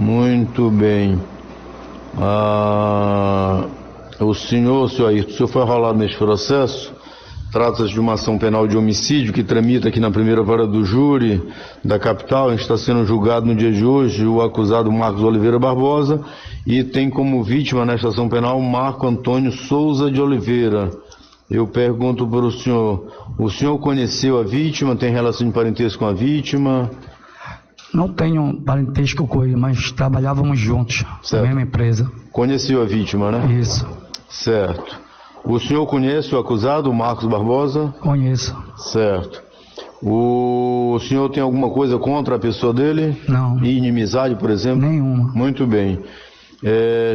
Muito bem. O senhor Ayrton, o senhor foi arrolado neste processo? Trata-se de uma ação penal de homicídio que tramita aqui na primeira vara do júri da capital. A gente está sendo julgado no dia de hoje o acusado Marcos Oliveira Barbosa e tem como vítima nesta ação penal Marco Antônio Souza de Oliveira. Eu pergunto para o senhor conheceu a vítima, tem relação de parentesco com a vítima? Não tenho parentesco com ele, mas trabalhávamos juntos, na mesma empresa. Conheceu a vítima, né? Isso. Certo. O senhor conhece o acusado, Marcos Barbosa? Conheço. Certo. O senhor tem alguma coisa contra a pessoa dele? Não. Inimizade, por exemplo? Nenhuma. Muito bem.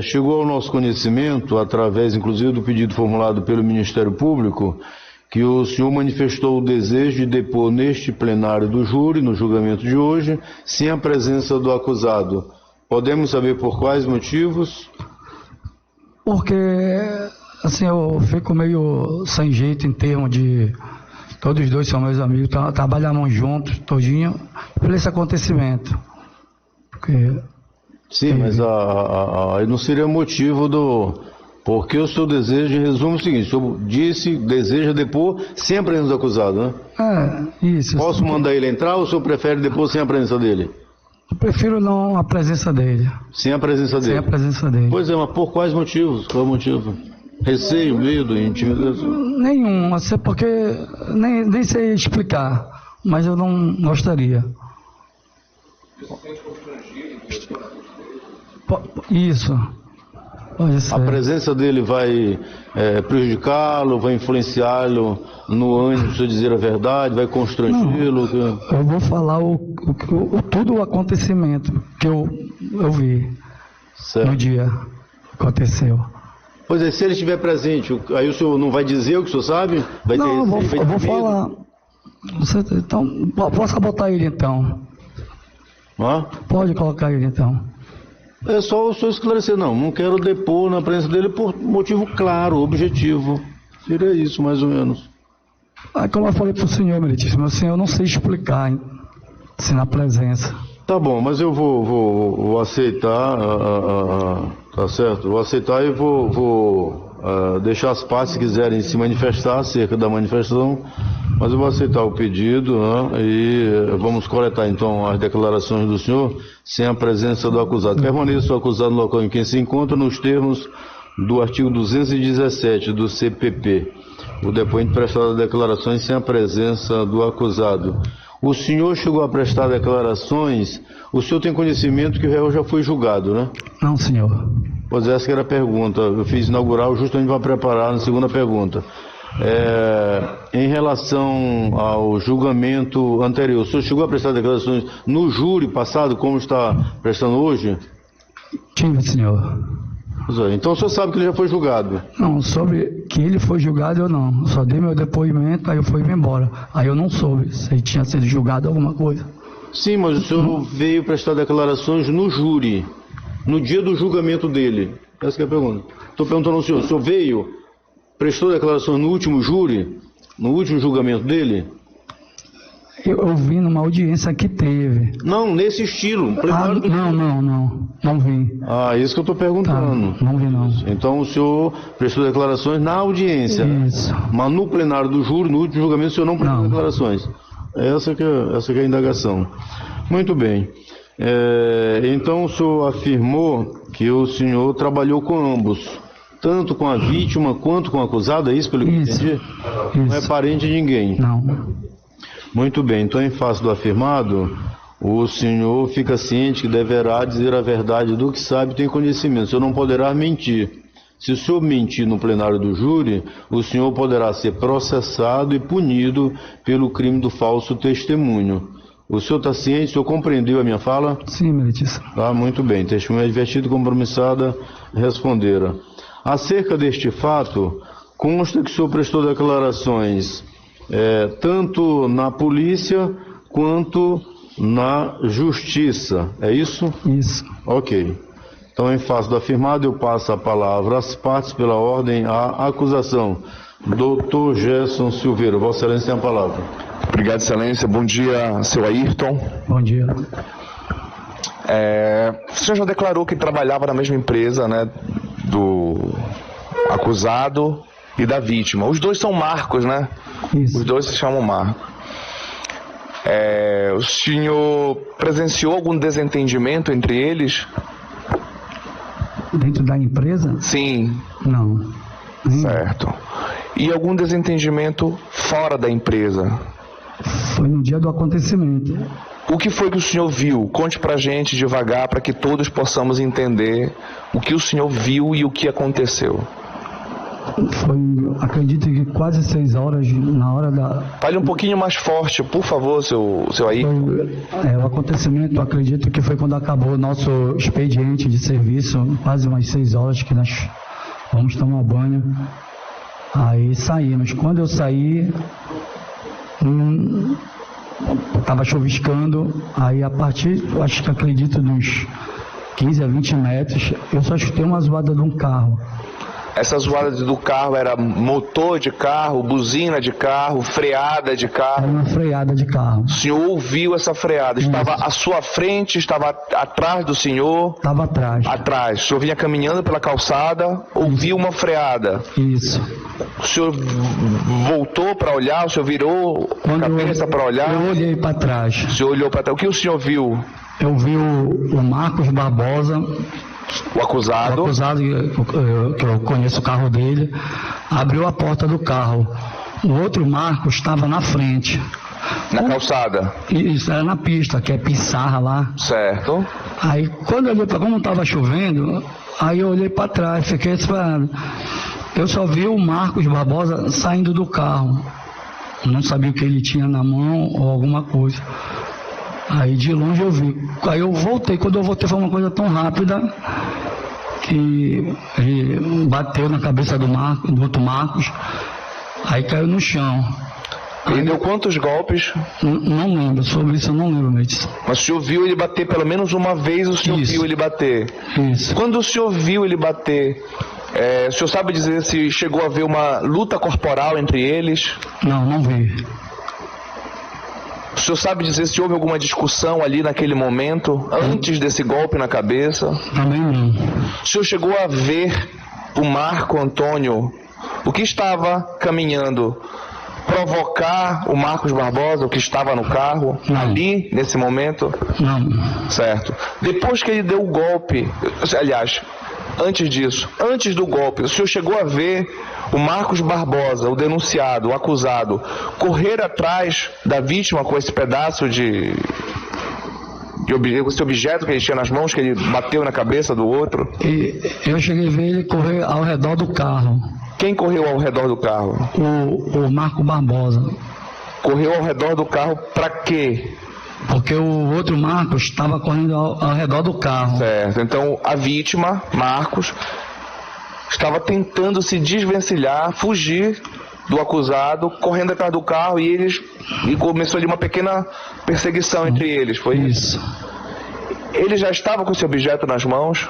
Chegou ao nosso conhecimento, através inclusive do pedido formulado pelo Ministério Público, que o senhor manifestou o desejo de depor neste plenário do júri, no julgamento de hoje, sem a presença do acusado. Podemos saber por quais motivos? Porque, assim, eu fico meio sem jeito em termos de... Todos os dois são meus amigos, trabalhamos juntos, todinho, por esse acontecimento. Porque... Sim, mas aí não seria motivo do... Porque o seu desejo, em resumo, é o seguinte: o senhor disse, deseja depor sem a presença do acusado, né? Isso. Posso mandar ele entrar ou o senhor prefere depor sem a presença dele? Eu prefiro não a presença dele. Sem a presença dele? Sem a presença dele. Pois é, mas por quais motivos? Qual é o motivo? Receio, medo, intimidação? Nenhum, assim, porque nem sei explicar, mas eu não gostaria. Isso. Pode ser. A presença dele vai prejudicá-lo, vai influenciá-lo no ânimo de dizer a verdade, vai constrangê-lo? Eu vou falar todo o acontecimento que eu vi no dia que aconteceu. Pois é, se ele estiver presente, aí o senhor não vai dizer o que o senhor sabe? Eu vou falar. Então, posso botar ele então? Pode colocar ele então. É só o senhor esclarecer, não quero depor na presença dele por motivo claro, objetivo. Seria isso, mais ou menos. Como eu falei para o senhor, meritíssimo, assim, eu não sei explicar, assim, na presença. Tá bom, mas eu vou aceitar, tá certo? Vou aceitar e vou deixar as partes que quiserem se manifestar acerca da manifestação, mas eu vou aceitar o pedido, né, e vamos coletar então as declarações do senhor sem a presença do acusado. Permaneça o acusado no local em que se encontra nos termos do artigo 217 do CPP. O depoente prestará declarações sem a presença do acusado. O senhor chegou a prestar declarações, o senhor tem conhecimento que o réu já foi julgado, né? Não, senhor. Pois essa que era a pergunta, eu fiz inaugural justamente para preparar a segunda pergunta. Em relação ao julgamento anterior, o senhor chegou a prestar declarações no júri passado, como está prestando hoje? Tive, senhor. Então o senhor sabe que ele já foi julgado? Não, sobre que ele foi julgado eu não. Eu só dei meu depoimento, aí eu fui embora. Aí eu não soube se ele tinha sido julgado alguma coisa. Sim, mas o senhor veio prestar declarações no júri, no dia do julgamento dele. Essa que é a pergunta. Estou perguntando ao senhor, o senhor veio, prestou declarações no último júri, no último julgamento dele? Eu vi numa audiência que teve. Não, nesse estilo. Não vi. Isso que eu estou perguntando. Não vi não. Então o senhor prestou declarações na audiência. Isso. Mas no plenário do júri, no último julgamento, o senhor não prestou declarações. Essa que é a indagação. Muito bem. Então o senhor afirmou que o senhor trabalhou com ambos, tanto com a vítima quanto com o acusado, é isso pelo que eu entendi? Não é parente de ninguém? Não. Muito bem, então em face do afirmado, o senhor fica ciente que deverá dizer a verdade do que sabe e tem conhecimento. O senhor não poderá mentir. Se o senhor mentir no plenário do júri, o senhor poderá ser processado e punido pelo crime do falso testemunho. O senhor está ciente? O senhor compreendeu a minha fala? Sim, meritíssimo. Muito bem. Testemunha advertida e compromissada responderá. Acerca deste fato, consta que o senhor prestou declarações tanto na polícia quanto na justiça. É isso? Isso. Ok. Então, em face do afirmado, eu passo a palavra às partes pela ordem à acusação. Dr. Gerson Silveira, Vossa Excelência tem a palavra. Obrigado, Excelência. Bom dia, seu Ayrton. Bom dia. O senhor já declarou que trabalhava na mesma empresa, né, do acusado e da vítima. Os dois são Marcos, né? Isso. Os dois se chamam Marcos. O senhor presenciou algum desentendimento entre eles? Dentro da empresa? Sim. Não. Certo. E algum desentendimento fora da empresa? Foi no dia do acontecimento. O que foi que o senhor viu? Conte pra gente devagar, para que todos possamos entender o que o senhor viu e o que aconteceu. Foi, acredito que quase 6 horas, na hora da... Fale um pouquinho mais forte, por favor, seu aí. O acontecimento, acredito que foi quando acabou o nosso expediente de serviço, quase umas 6 horas que nós vamos tomar banho. Aí saímos. Quando eu saí, estava chuviscando, aí a partir, acho que acredito, dos 15 a 20 metros, eu só escutei uma zoada de um carro. Essa zoada do carro era motor de carro, buzina de carro, freada de carro? Era uma freada de carro. O senhor ouviu essa freada? Estava à sua frente, estava atrás do senhor? Estava atrás. Atrás. O senhor vinha caminhando pela calçada, ouviu uma freada? Isso. O senhor voltou para olhar? O senhor virou a cabeça para olhar? Eu olhei para trás. O senhor olhou para trás. O que o senhor viu? Eu vi o Marcos Barbosa, o acusado, que eu conheço o carro dele, abriu a porta do carro. O outro Marcos estava na frente. Na calçada? Isso, era na pista, que é Pissarra lá. Certo. Aí quando eu olhei para como estava chovendo, aí eu olhei para trás, fiquei esperando. Eu só vi o Marcos Barbosa saindo do carro. Não sabia o que ele tinha na mão ou alguma coisa. Aí de longe eu vi. Aí eu voltei. Quando eu voltei foi uma coisa tão rápida que ele bateu na cabeça do outro Marcos. Aí caiu no chão. Ele deu quantos golpes? Não lembro. Sobre isso eu não lembro, Médici. Mas o senhor viu ele bater pelo menos uma vez? O senhor viu ele bater? Isso. Quando o senhor viu ele bater, o senhor sabe dizer se chegou a haver uma luta corporal entre eles? Não vi. O senhor sabe dizer se houve alguma discussão ali naquele momento, antes desse golpe na cabeça? Também não. O senhor chegou a ver o Marco Antônio, o que estava caminhando, provocar o Marcos Barbosa, o que estava no carro, ali, nesse momento? Não. Certo. Depois que ele deu o golpe, aliás, antes disso, antes do golpe, o senhor chegou a ver o Marcos Barbosa, o denunciado, o acusado, correr atrás da vítima com esse pedaço de esse objeto que ele tinha nas mãos, que ele bateu na cabeça do outro? E eu cheguei a ver ele correr ao redor do carro. Quem correu ao redor do carro? O Marco Barbosa. Correu ao redor do carro para quê? Porque o outro Marcos estava correndo ao redor do carro. Certo. Então a vítima, Marcos, estava tentando se desvencilhar, fugir do acusado, correndo atrás do carro e começou ali uma pequena perseguição entre eles, foi isso? Ele já estava com esse objeto nas mãos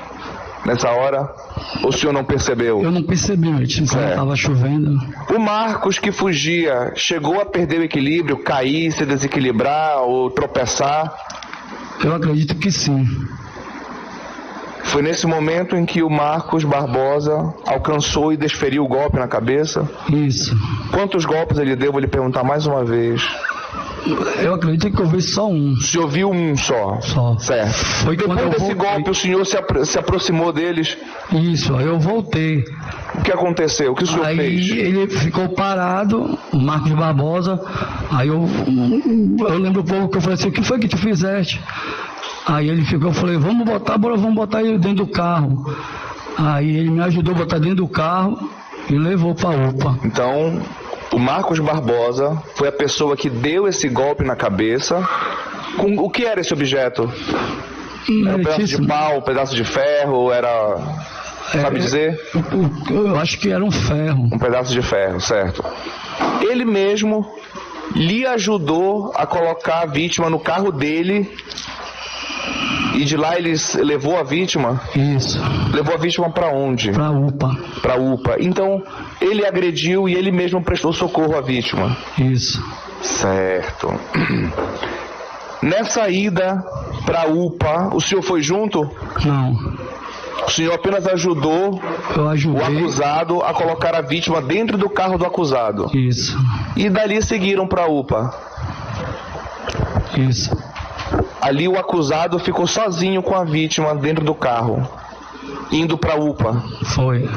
nessa hora? Ou o senhor não percebeu? Eu não percebi, quando estava chovendo. O Marcos que fugia chegou a perder o equilíbrio, cair, se desequilibrar ou tropeçar? Eu acredito que sim. Foi nesse momento em que o Marcos Barbosa alcançou e desferiu o golpe na cabeça? Isso. Quantos golpes ele deu? Vou lhe perguntar mais uma vez. Eu acredito que eu vi só um. O senhor viu um só? Só. Certo. Foi depois desse golpe, o senhor se aproximou deles? Isso, aí eu voltei. O que aconteceu? O que o senhor fez? Aí ele ficou parado, o Marcos Barbosa, aí eu lembro um pouco que eu falei assim, o que foi que tu fizeste? Aí ele ficou, eu falei, vamos botar ele dentro do carro. Aí ele me ajudou a botar dentro do carro e levou para a UPA. Então, o Marcos Barbosa foi a pessoa que deu esse golpe na cabeça. O que era esse objeto? Era um pedaço de pau, um pedaço de ferro, era... Sabe dizer? Eu acho que era um ferro. Um pedaço de ferro, certo. Ele mesmo lhe ajudou a colocar a vítima no carro dele e de lá ele levou a vítima? Isso. Levou a vítima para onde? Para a UPA. Para a UPA. Então, ele agrediu e ele mesmo prestou socorro à vítima? Isso. Certo. Nessa ida para a UPA, o senhor foi junto? Não. O senhor apenas ajudou Eu o ajudei. acusado a colocar a vítima dentro do carro do acusado. Isso. E dali seguiram para a UPA. Isso. Ali o acusado ficou sozinho com a vítima dentro do carro, indo para a UPA. Foi.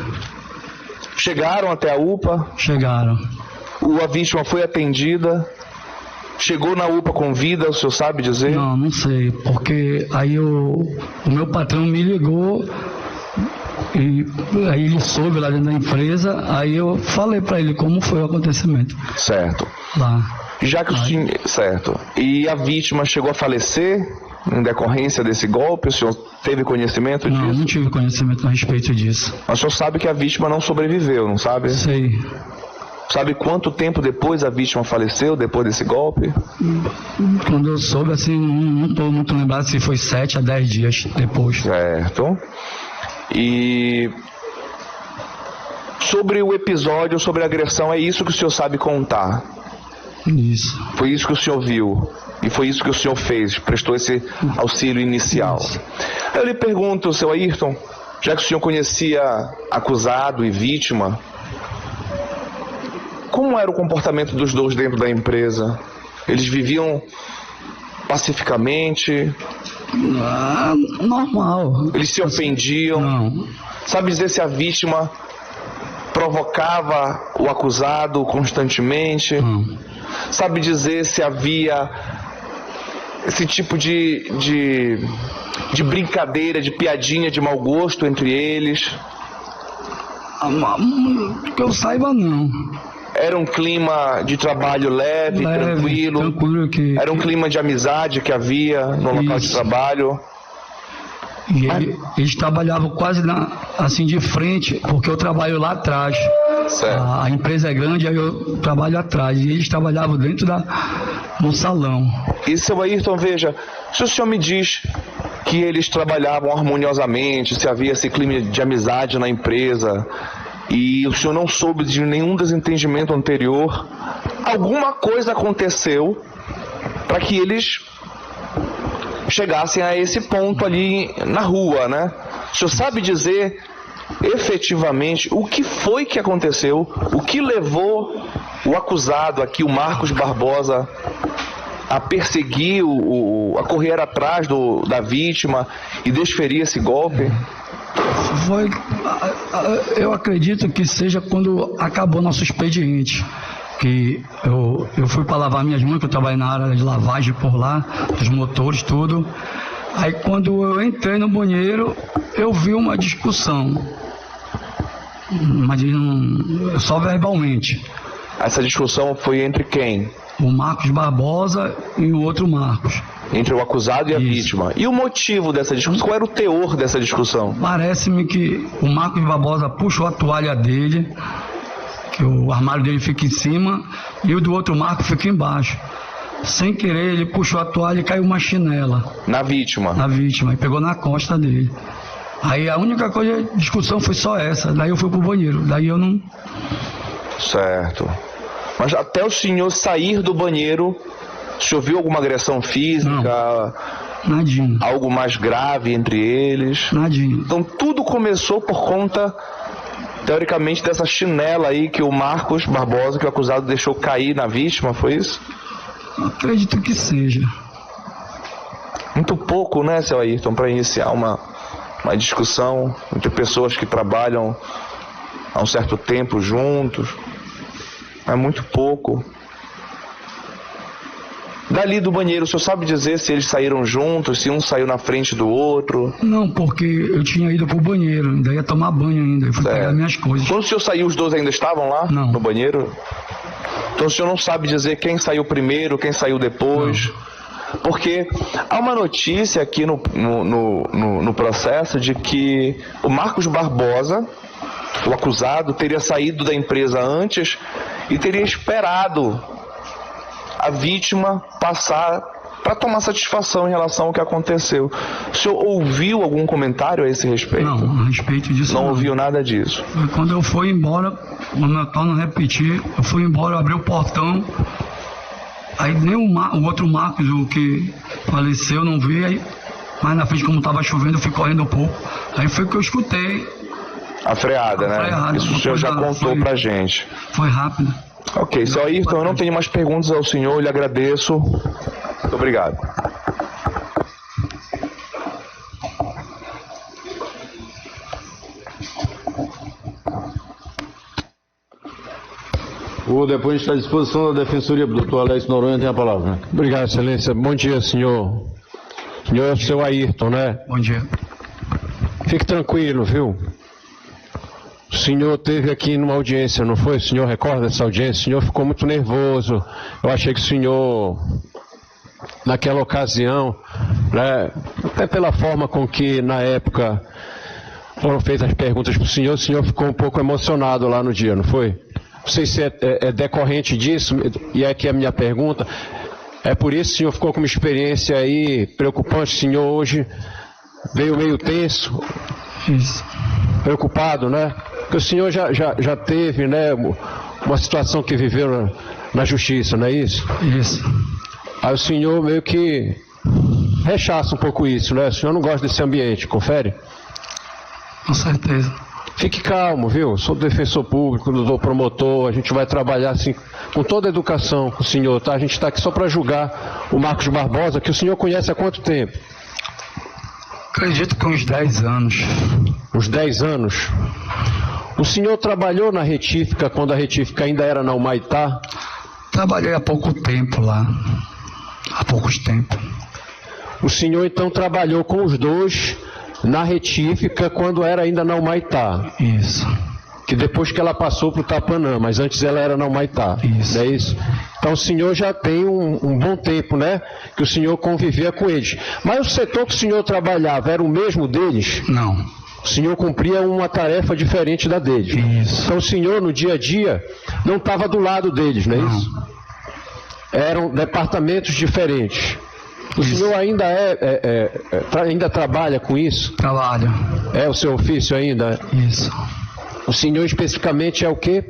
Chegaram até a UPA, Chegaram. a vítima foi atendida, chegou na UPA com vida, o senhor sabe dizer? Não sei. Porque aí o meu patrão me ligou e aí ele soube lá dentro da empresa. Aí eu falei para ele como foi o acontecimento Certo. lá. Já que o senhor... Certo. E a vítima chegou a falecer em decorrência desse golpe? O senhor teve conhecimento disso? Não tive conhecimento a respeito disso. Mas o senhor sabe que a vítima não sobreviveu, não sabe? Sei. Sabe quanto tempo depois a vítima faleceu, depois desse golpe? Quando eu soube, assim, não estou muito lembrado se foi 7 a 10 dias depois. Certo. E sobre o episódio, sobre a agressão, é isso que o senhor sabe contar? Isso. Foi isso que o senhor viu? E foi isso que o senhor fez? Prestou esse auxílio inicial? Isso. Eu lhe pergunto, seu Ayrton, já que o senhor conhecia acusado e vítima, como era o comportamento dos dois dentro da empresa? Eles viviam pacificamente? Normal. Eles se ofendiam? Não. Sabe dizer se a vítima provocava o acusado constantemente? Não. Sabe dizer se havia esse tipo de brincadeira, de piadinha de mau gosto entre eles? Que eu saiba, não. Era um clima de trabalho leve, tranquilo? Tranquilo que... Era um clima de amizade que havia no local de Isso. trabalho? E eles trabalhavam quase assim de frente, porque eu trabalho lá atrás. Certo. A empresa é grande, aí eu trabalho atrás. E eles trabalhavam dentro no salão. E, seu Ayrton, veja, se o senhor me diz que eles trabalhavam harmoniosamente, se havia esse clima de amizade na empresa, e o senhor não soube de nenhum desentendimento anterior, alguma coisa aconteceu para que eles chegassem a esse ponto ali na rua, né? O senhor sabe dizer efetivamente o que foi que aconteceu, o que levou o acusado aqui, o Marcos Barbosa, a perseguir, a correr atrás da vítima e desferir esse golpe? Eu acredito que seja quando acabou nosso expediente. Que eu fui para lavar minhas mãos, que eu trabalho na área de lavagem por lá, dos motores, tudo. Aí quando eu entrei no banheiro, eu vi uma discussão. Mas só verbalmente. Essa discussão foi entre quem? O Marcos Barbosa e o outro Marcos. Entre o acusado e a vítima. E o motivo dessa discussão? Qual era o teor dessa discussão? Parece-me que o Marcos Barbosa puxou a toalha dele, que o armário dele fica em cima, e o do outro Marcos fica embaixo. Sem querer, ele puxou a toalha e caiu uma chinela. Na vítima? Na vítima, e pegou na costa dele. Aí a única coisa, discussão foi só essa. Daí eu fui pro banheiro, daí eu não... Certo. Mas até o senhor sair do banheiro, o senhor viu alguma agressão física? Não. Nadinho. Algo mais grave entre eles? Nadinho. Então tudo começou por conta, teoricamente, dessa chinela aí que o Marcos Barbosa, que o acusado deixou cair na vítima, foi isso? Acredito que seja. Muito pouco, né, seu Ayrton, para iniciar uma discussão entre pessoas que trabalham há um certo tempo juntos. É muito pouco. Dali do banheiro, o senhor sabe dizer se eles saíram juntos, se um saiu na frente do outro? Não, porque eu tinha ido pro banheiro, ainda ia tomar banho ainda, eu fui pegar minhas coisas. Quando o senhor saiu, os dois ainda estavam lá? Não. No banheiro? Então o senhor não sabe dizer quem saiu primeiro, quem saiu depois? Não. Porque há uma notícia aqui no processo de que o Marcos Barbosa, o acusado, teria saído da empresa antes e teria esperado a vítima passar para tomar satisfação em relação ao que aconteceu. O senhor ouviu algum comentário a esse respeito? Não, a respeito disso não. Não ouviu nada disso? Quando eu fui embora, quando eu torno a repetir, eu fui embora, eu abri o portão, aí nem o outro Marcos, o que faleceu, não vi, aí Mas na frente, como estava chovendo, eu fui correndo um pouco. Aí foi que eu escutei. A freada, né? freada, Isso o senhor já contou pra gente. Foi rápido. Ok, seu Ayrton, eu não tenho mais perguntas ao senhor, eu lhe agradeço. Muito obrigado. O depoente está à disposição da Defensoria. Doutor Alex Noronha tem a palavra. Obrigado, excelência. Bom dia, senhor. Senhor é o seu Ayrton, né? Bom dia. Fique tranquilo, viu? O senhor teve aqui numa audiência, não foi? O senhor recorda dessa audiência? O senhor ficou muito nervoso. Eu achei que o senhor, naquela ocasião, né, até pela forma com que, na época, foram feitas as perguntas para o senhor ficou um pouco emocionado lá no dia, não foi? Não sei se é decorrente disso, e aqui é a minha pergunta. É por isso que o senhor ficou com uma experiência aí preocupante? O senhor hoje veio meio tenso, Isso. preocupado, né? Porque o senhor já teve, né, uma situação que viveu na justiça, não é isso? Isso. Aí o senhor meio que rechaça um pouco isso, né? O senhor não gosta desse ambiente, confere? Com certeza. Fique calmo, viu? Sou defensor público, doutor promotor, a gente vai trabalhar assim com toda a educação com o senhor, tá? A gente está aqui só para julgar o Marcos Barbosa, que o senhor conhece há quanto tempo? Acredito que uns 10 anos. Uns 10 anos. O senhor trabalhou na retífica quando a retífica ainda era na Humaitá? Trabalhei há pouco tempo lá. Há poucos tempos. O senhor então trabalhou com os dois na retífica quando era ainda na Humaitá? Isso. Que depois que ela passou para o Tapanã, mas antes ela era na Humaitá. Isso. Não é isso? Então o senhor já tem um bom tempo, né? Que o senhor convivia com eles. Mas o setor que o senhor trabalhava era o mesmo deles? Não. O senhor cumpria uma tarefa diferente da deles. Isso. Então o senhor no dia a dia não estava do lado deles, não é Não. isso? Eram departamentos diferentes. O Isso. senhor ainda ainda trabalha com isso? Trabalho. É o seu ofício ainda? Isso. O senhor especificamente é o quê?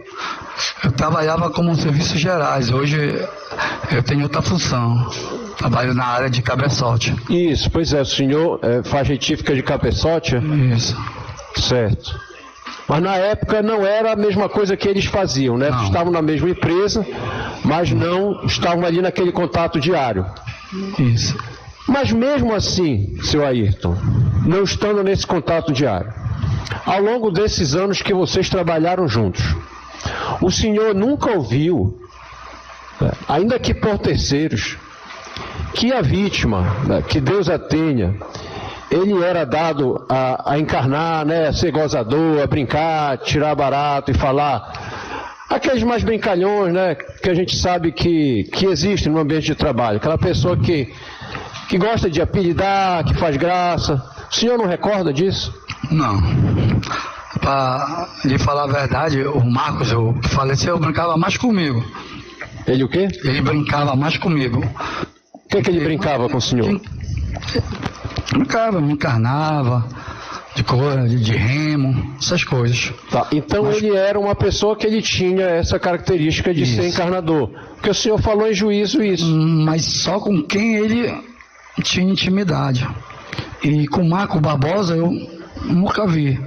Eu trabalhava como serviços gerais. Hoje eu tenho outra função. Trabalho na área de cabeçote. Isso, pois é, o senhor faz retífica de cabeçote? Isso. Certo. Mas na época não era a mesma coisa que eles faziam, né? Não. Estavam na mesma empresa, mas não estavam ali naquele contato diário. Isso. Mas mesmo assim, seu Ayrton, não estando nesse contato diário, ao longo desses anos que vocês trabalharam juntos, o senhor nunca ouviu, ainda que por terceiros, que a vítima, que Deus a tenha, ele era dado a encarnar, né, a ser gozador, a brincar, tirar barato e falar aqueles mais brincalhões, né, que a gente sabe que existem no ambiente de trabalho, aquela pessoa que gosta de apelidar, que faz graça. O senhor não recorda disso? Não. Para lhe falar a verdade, o Marcos, o que faleceu, brincava mais comigo. Ele o quê? Ele brincava mais comigo. O que ele brincava com o senhor? Brincava, me encarnava, de cor, de remo, essas coisas. Tá, então ele era uma pessoa que ele tinha essa característica de ser encarnador. Porque o senhor falou em juízo isso. Mas só com quem ele tinha intimidade. E com o Marco Barbosa eu nunca vi.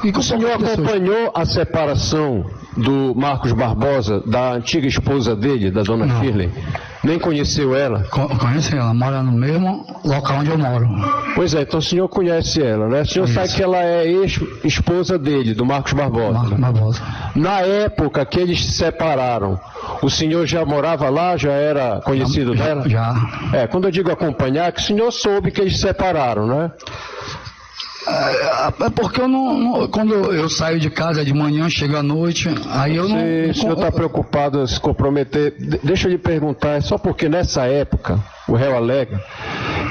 E com O senhor acompanhou a separação do Marcos Barbosa da antiga esposa dele, da dona Não. Shirley? Nem conheceu ela? Conhece ela, mora no mesmo local onde eu moro. Pois é, então o senhor conhece ela, né? O senhor sabe que ela é ex-esposa dele, do Marcos Barbosa. Marco Barbosa. Na época que eles se separaram, o senhor já morava lá, já era conhecido dela? Já. Quando eu digo acompanhar, que o senhor soube que eles se separaram, né? É porque eu não, quando eu saio de casa de manhã, chego à noite, aí eu não... O senhor está preocupado em se comprometer. Deixa eu lhe perguntar, é só porque nessa época, o réu alega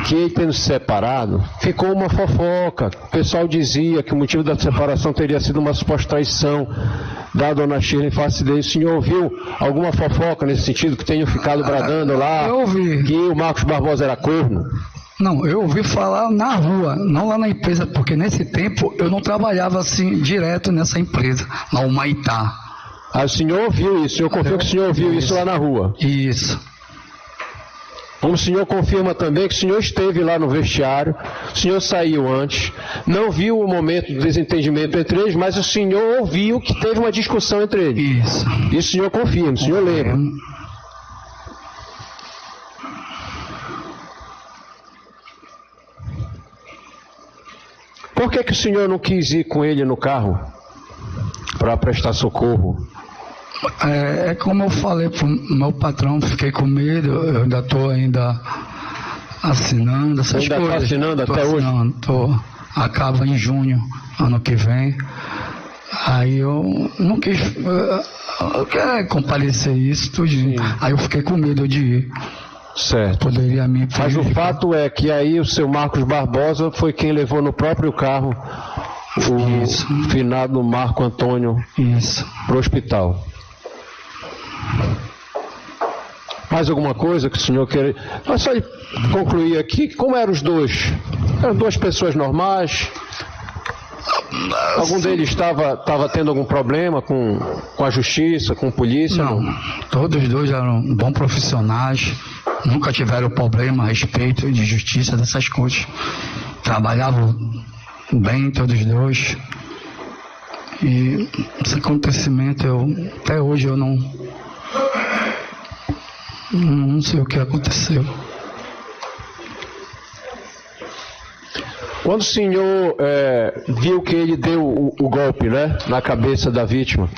que ele tendo se separado, ficou uma fofoca. O pessoal dizia que o motivo da separação teria sido uma suposta traição da dona Shirley em face dele. O senhor ouviu alguma fofoca nesse sentido, que tenham ficado bradando lá? Eu ouvi. Que o Marcos Barbosa era corno? Não, eu ouvi falar na rua, não lá na empresa, porque nesse tempo eu não trabalhava assim direto nessa empresa, na Humaitá. O senhor ouviu isso, eu confio que o senhor ouviu isso lá na rua. Isso. Como o senhor confirma também que o senhor esteve lá no vestiário, o senhor saiu antes, não viu o momento do desentendimento entre eles, mas o senhor ouviu que teve uma discussão entre eles. Isso. Isso o senhor confirma, o senhor lembra. Por que o senhor não quis ir com ele no carro para prestar socorro? É como eu falei pro meu patrão, fiquei com medo, eu ainda estou assinando essas Ainda coisas. tá assinando Tô até hoje? Acaba em junho, ano que vem. Aí eu não quis comparecer isso, tudinho. Aí eu fiquei com medo de ir. Certo. Poderia me Mas o prejudicar. fato é que aí o seu Marcos Barbosa foi quem levou no próprio carro Isso. o finado Marco Antônio Isso. para o hospital. Mais alguma coisa que o senhor queira? Mas só concluir aqui, como eram os dois? Eram duas pessoas normais? Algum deles estava tendo algum problema com a justiça, com a polícia? Não, todos os dois eram bons profissionais, nunca tiveram problema a respeito de justiça, dessas coisas. Trabalhavam bem todos os dois. E esse acontecimento, até hoje eu não sei o que aconteceu. Quando o senhor viu que ele deu o golpe, né, na cabeça da vítima,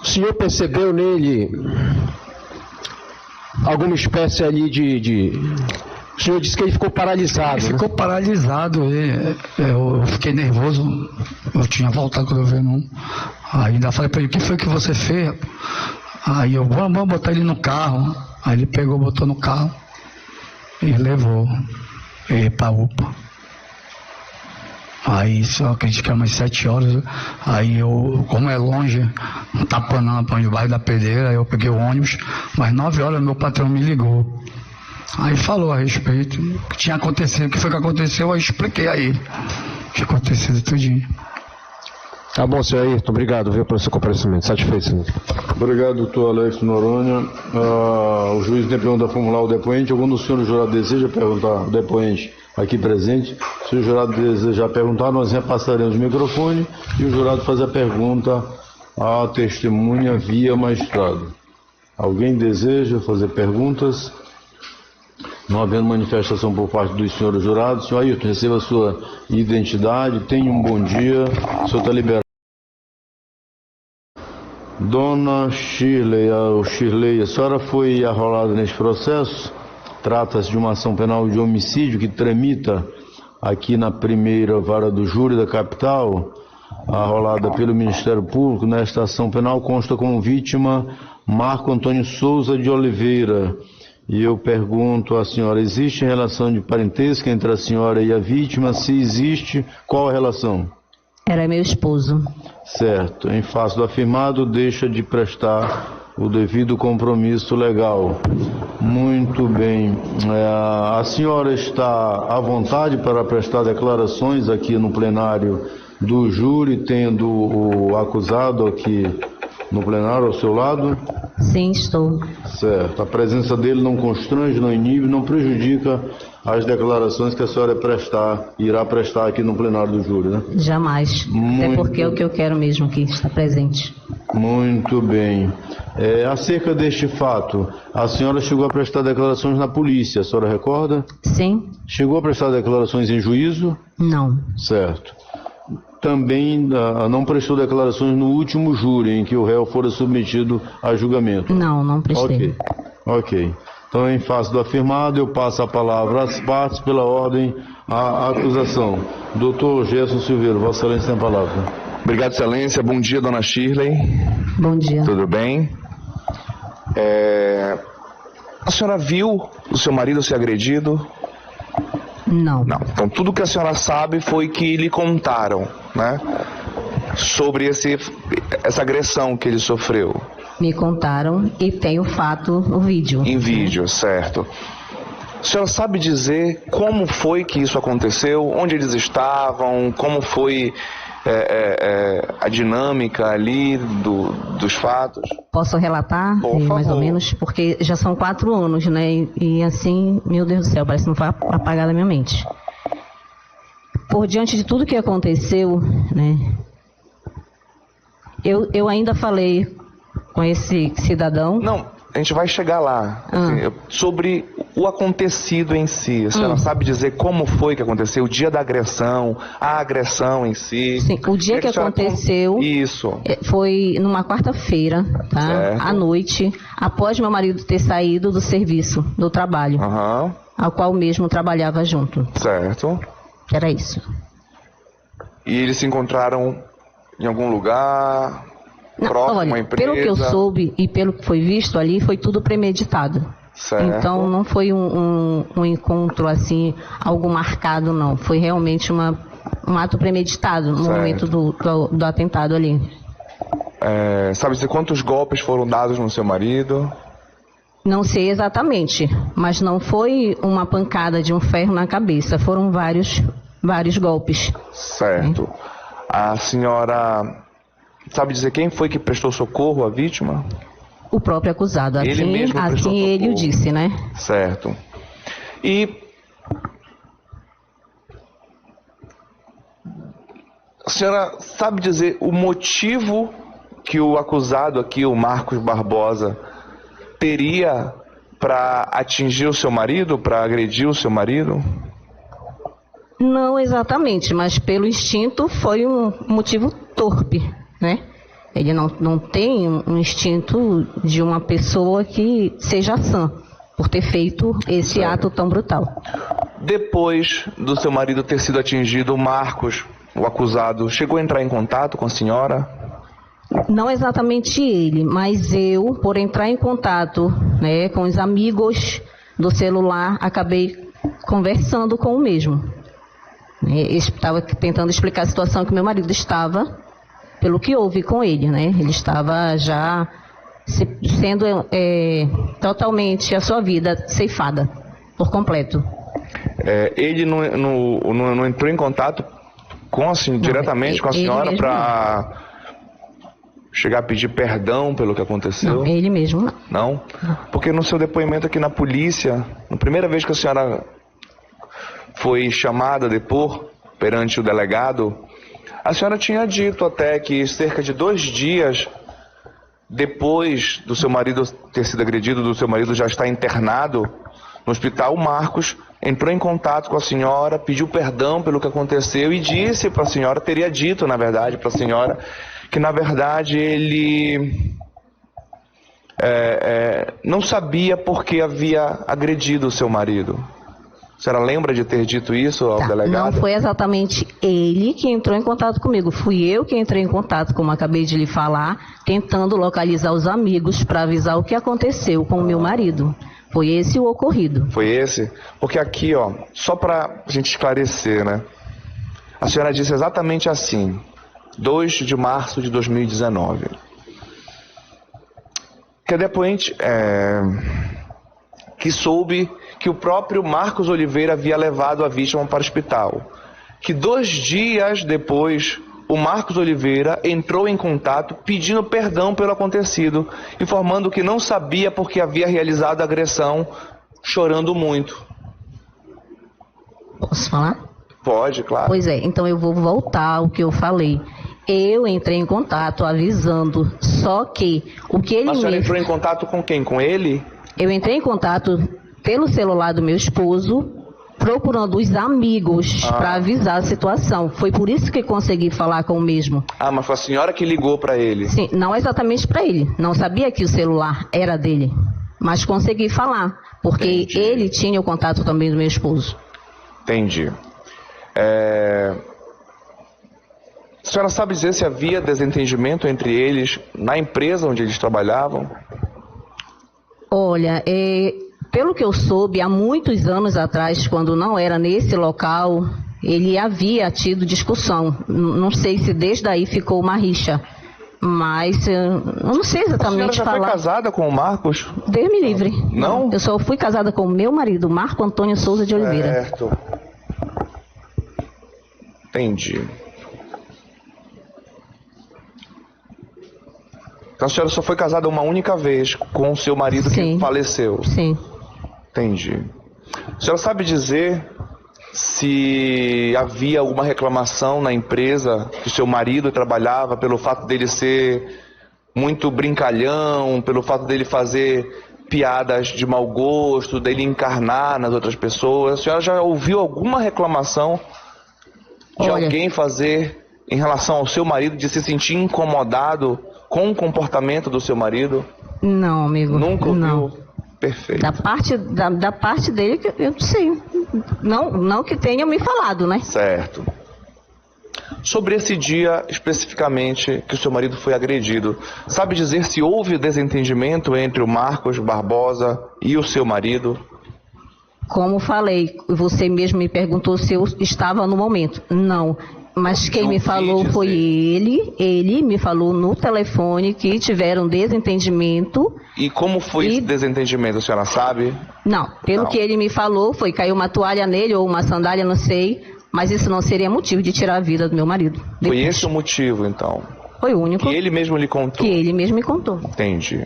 o senhor percebeu nele alguma espécie ali O senhor disse que ele ficou paralisado, Ele né? ficou paralisado, eu fiquei nervoso, eu tinha voltado quando eu vi não. Aí ainda falei para ele, o que foi que você fez? Aí eu, vamos botar ele no carro. Aí ele pegou, botou no carro e levou ele para UPA. Aí só acredito que era umas 7 horas. Aí eu, como é longe, Tapanã, para onde vai da Pedreira, eu peguei o ônibus, mas 9 horas meu patrão me ligou. Aí falou a respeito do que tinha acontecido, o que foi que aconteceu, eu expliquei a ele o que tinha acontecido tudinho. Tá bom, senhor Ayrton, obrigado, viu, pelo seu comparecimento. Satisfeito, senhor. Obrigado, doutor Alex Noronha. O juiz tem pergunta a formular ao depoente. Algum dos senhores jurados deseja perguntar ao depoente aqui presente? Se o jurado desejar perguntar, nós repassaremos o microfone e o jurado faz a pergunta à testemunha via magistrado. Alguém deseja fazer perguntas? Não havendo manifestação por parte dos senhores jurados, senhor Ayrton, receba a sua identidade, tenha um bom dia, o senhor está liberado. Dona Shirley, a senhora foi arrolada neste processo? Trata-se de uma ação penal de homicídio que tramita aqui na primeira vara do júri da capital, arrolada pelo Ministério Público. Nesta ação penal consta como vítima Marco Antônio Souza de Oliveira. E eu pergunto à senhora, existe relação de parentesco entre a senhora e a vítima? Se existe, qual a relação? Era meu esposo. Certo. Em face do afirmado, deixa de prestar o devido compromisso legal. Muito bem. A senhora está à vontade para prestar declarações aqui no plenário do júri, tendo o acusado aqui no plenário ao seu lado? Sim, estou. Certo. A presença dele não constrange, não inibe, não prejudica as declarações que a senhora irá prestar aqui no plenário do júri, né? Jamais. Até porque é o que eu quero mesmo aqui, estar presente. Muito bem. Acerca deste fato, a senhora chegou a prestar declarações na polícia, a senhora recorda? Sim? Chegou a prestar declarações em juízo? Não. Certo. Também não prestou declarações no último júri em que o réu fora submetido a julgamento? Não prestei. Ok. Então, em face do afirmado, eu passo a palavra às partes pela ordem à acusação. Doutor Gerson Silveira, Vossa Excelência tem a palavra. Obrigado, Excelência. Bom dia, Dona Shirley. Bom dia. Tudo bem? A senhora viu o seu marido ser agredido? Não. Não. Então, tudo que a senhora sabe foi que lhe contaram, né? Sobre essa agressão que ele sofreu. Me contaram e tem o fato, o vídeo. Em vídeo, certo. A senhora sabe dizer como foi que isso aconteceu? Onde eles estavam? Como foi a dinâmica ali dos fatos? Posso relatar, Por mais favor. ou menos? Porque já são 4 anos, né? E assim, meu Deus do céu, parece que não vai apagar da minha mente. Por diante de tudo que aconteceu, né? Eu ainda falei com esse cidadão. Não, a gente vai chegar lá. Assim, sobre o acontecido em si. A senhora sabe dizer como foi que aconteceu? O dia da agressão, a agressão em si? Sim, o dia que a senhora aconteceu Isso. foi numa quarta-feira, tá? Certo. À noite, após meu marido ter saído do serviço, do trabalho, Aham, ao qual mesmo trabalhava junto. certo. Era isso. E eles se encontraram em algum lugar, Não, próximo à olha, empresa? pelo que eu soube e pelo que foi visto ali, foi tudo premeditado. Certo. Então não foi um encontro assim, algo marcado, não. Foi realmente um ato premeditado no Certo. momento do atentado ali. Sabe dizer quantos golpes foram dados no seu marido? Não sei exatamente, mas não foi uma pancada de um ferro na cabeça, foram vários golpes. Certo. A senhora sabe dizer quem foi que prestou socorro à vítima? O próprio acusado, Ele mesmo prestou assim ele o socorro. disse, né? Certo. E a senhora sabe dizer o motivo que o acusado aqui, o Marcos Barbosa, teria para atingir o seu marido, para agredir o seu marido? Não exatamente, mas pelo instinto foi um motivo torpe, né? Ele não tem um instinto de uma pessoa que seja sã, por ter feito esse ato tão brutal. Depois do seu marido ter sido atingido, o Marcos, o acusado, chegou a entrar em contato com a senhora? Não exatamente ele, mas eu, por entrar em contato, né, com os amigos do celular, acabei conversando com o mesmo. Estava tentando explicar a situação que meu marido estava, pelo que houve com ele, né? Ele estava já sendo totalmente a sua vida ceifada, por completo. Ele não entrou em contato diretamente com a ele senhora mesmo para chegar a pedir perdão pelo que aconteceu? Não, ele mesmo não. Não? Porque no seu depoimento aqui na polícia, na primeira vez que a senhora foi chamada a depor perante o delegado, a senhora tinha dito até que cerca de 2 dias depois do seu marido ter sido agredido, do seu marido já estar internado no hospital, o Marcos entrou em contato com a senhora, pediu perdão pelo que aconteceu e disse para a senhora, teria dito na verdade para a senhora, que na verdade ele não sabia por que havia agredido o seu marido. A senhora lembra de ter dito isso ao delegado? Não foi exatamente ele que entrou em contato comigo, fui eu que entrei em contato, como acabei de lhe falar, tentando localizar os amigos para avisar o que aconteceu com o meu marido. Foi esse o ocorrido. Foi esse? Porque aqui, ó, só para a gente esclarecer, né? A senhora disse exatamente assim, 2 de março de 2019. Que a depoente que soube que o próprio Marcos Oliveira havia levado a vítima para o hospital. Que 2 dias depois, o Marcos Oliveira entrou em contato pedindo perdão pelo acontecido, informando que não sabia por que havia realizado a agressão, chorando muito. Posso falar? Pode, claro. Pois é, então eu vou voltar ao que eu falei. Eu entrei em contato avisando, só que o que ele A senhora me... entrou em contato com quem? Com ele? Eu entrei em contato pelo celular do meu esposo, procurando os amigos para avisar a situação. Foi por isso que consegui falar com o mesmo. Ah, mas foi a senhora que ligou para ele? Sim, não exatamente para ele. Não sabia que o celular era dele. Mas consegui falar, porque Entendi. ele tinha o contato também do meu esposo. Entendi. A senhora sabe dizer se havia desentendimento entre eles na empresa onde eles trabalhavam? Olha, pelo que eu soube, há muitos anos atrás, quando não era nesse local, ele havia tido discussão. Não sei se desde aí ficou uma rixa, mas eu não sei A senhora exatamente já falar. foi casada com o Marcos? Deus me livre. Não? Eu só fui casada com o meu marido, Marco Antônio Souza de Oliveira. Certo. Entendi. Então a senhora só foi casada uma única vez com o seu marido Sim. que faleceu? Sim. Entendi. A senhora sabe dizer se havia alguma reclamação na empresa que o seu marido trabalhava pelo fato dele ser muito brincalhão, pelo fato dele fazer piadas de mau gosto, dele encarnar nas outras pessoas? A senhora já ouviu alguma reclamação de Olha, alguém fazer em relação ao seu marido, de se sentir incomodado com o comportamento do seu marido? não, amigo. Nunca ouviu? Não. Perfeito. Da parte dele, que eu não sei. Não que tenha me falado, né? Certo. Sobre esse dia especificamente que o seu marido foi agredido, sabe dizer se houve desentendimento entre o Marcos Barbosa e o seu marido? Como falei, você mesmo me perguntou se eu estava no momento. Não. Mas quem me falou foi ele me falou no telefone que tiveram desentendimento. E como foi esse desentendimento, a senhora sabe? Não, pelo Não. que ele me falou, foi caiu uma toalha nele ou uma sandália, não sei, mas isso não seria motivo de tirar a vida do meu marido. Foi Depois. esse o motivo, então? Foi o único Que ele mesmo lhe contou? que ele mesmo me contou. Entendi.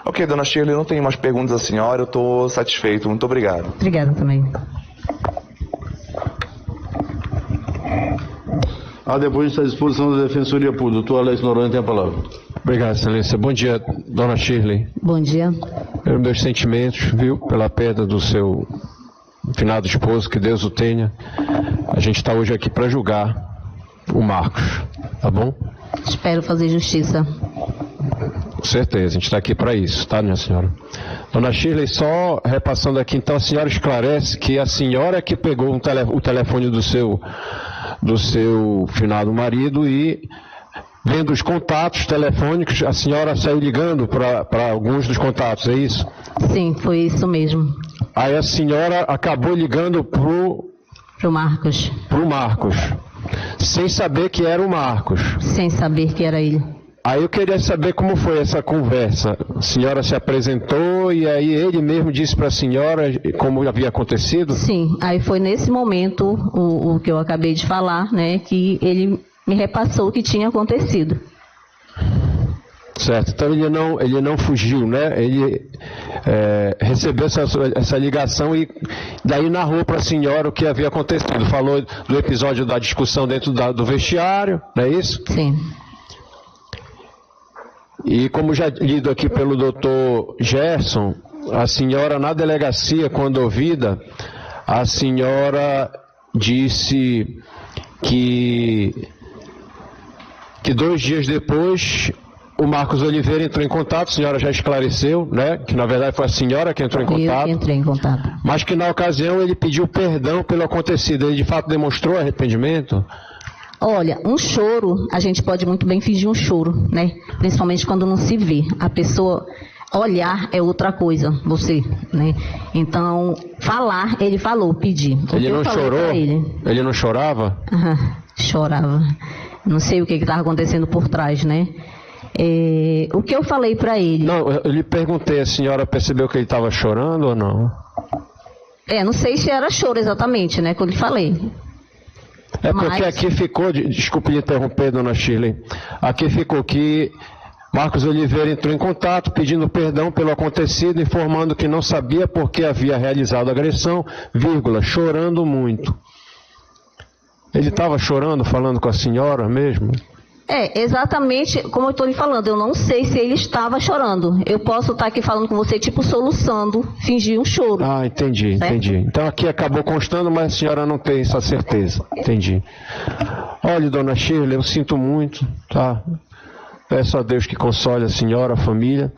Ok, dona Shirley, não tenho mais perguntas à senhora, eu estou satisfeito. Muito obrigado. Obrigada também. A depois está à disposição da Defensoria Pública. Doutor Alex Noronha tem a palavra. Obrigado, excelência. Bom dia, dona Shirley. Bom dia. Meus sentimentos, viu, pela perda do seu finado esposo, que Deus o tenha. A gente está hoje aqui para julgar o Marcos, tá bom? Espero fazer justiça. Com certeza, a gente está aqui para isso, tá, minha senhora? Dona Shirley, só repassando aqui, então a senhora esclarece que a senhora que pegou o telefone do seu finado marido e, vendo os contatos telefônicos, a senhora saiu ligando para alguns dos contatos, é isso? Sim, foi isso mesmo. Aí a senhora acabou ligando pro Marcos, Marcos, sem saber que era o Marcos. sem saber que era ele. Aí eu queria saber como foi essa conversa. A senhora se apresentou e aí ele mesmo disse para a senhora como havia acontecido? Sim, aí foi nesse momento o que eu acabei de falar, né, que ele me repassou o que tinha acontecido. Certo, então ele não fugiu, né? Ele recebeu essa ligação e daí narrou para a senhora o que havia acontecido. Falou do episódio da discussão dentro do vestiário, não é isso? Sim. E como já lido aqui pelo doutor Gerson, a senhora na delegacia, quando ouvida, a senhora disse que 2 dias depois o Marcos Oliveira entrou em contato, a senhora já esclareceu, né? Que na verdade foi a senhora que entrou em Eu contato. que entrei em contato. Mas que na ocasião ele pediu perdão pelo acontecido. Ele de fato demonstrou arrependimento? Olha, um choro, a gente pode muito bem fingir um choro, né? Principalmente quando não se vê. A pessoa olhar é outra coisa, você, né? Então, falar, ele falou, pedir. Ele não chorou? Ele não chorava? Chorava. Não sei o que estava acontecendo por trás, né? O que eu falei para ele... Não, eu lhe perguntei, a senhora percebeu que ele estava chorando ou não? Não sei se era choro exatamente, né? Que eu lhe falei. Porque aqui ficou, desculpe lhe interromper, dona Shirley, aqui ficou que Marcos Oliveira entrou em contato pedindo perdão pelo acontecido, informando que não sabia por que havia realizado a agressão, chorando muito. Ele estava chorando, falando com a senhora mesmo? Exatamente como eu estou lhe falando, eu não sei se ele estava chorando. Eu posso estar aqui falando com você, tipo, soluçando, fingir um choro. Ah, entendi, certo? Entendi. Então aqui acabou constando, mas a senhora não tem essa certeza. Entendi. Olha, dona Shirley, eu sinto muito, tá? Peço a Deus que console a senhora, a família,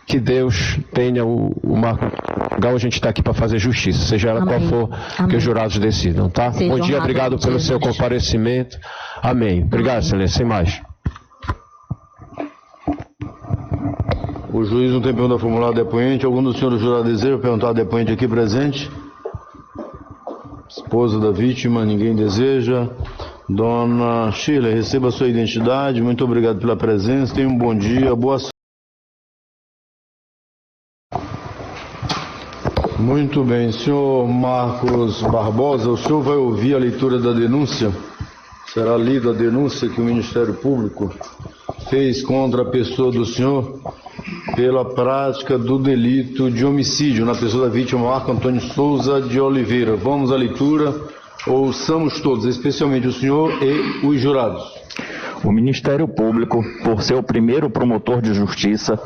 que Deus tenha o Marco Gal, a gente está aqui para fazer justiça, seja ela qual for que os jurados decidam, tá? Bom dia, obrigado pelo seu comparecimento. Amém. Obrigado, excelência. Sem mais. O juiz não tem pergunta a formular ao depoente. Algum dos senhores jurados deseja perguntar ao depoente aqui presente? Esposa da vítima, ninguém deseja. Dona Shirley, receba a sua identidade. Muito obrigado pela presença. Tenha um bom dia. Boa sorte. Muito bem. Senhor Marcos Barbosa, o senhor vai ouvir a leitura da denúncia? Será lida a denúncia que o Ministério Público fez contra a pessoa do senhor pela prática do delito de homicídio na pessoa da vítima Marco Antônio Souza de Oliveira. Vamos à leitura, ouçamos todos, especialmente o senhor e os jurados. O Ministério Público, por ser o primeiro promotor de justiça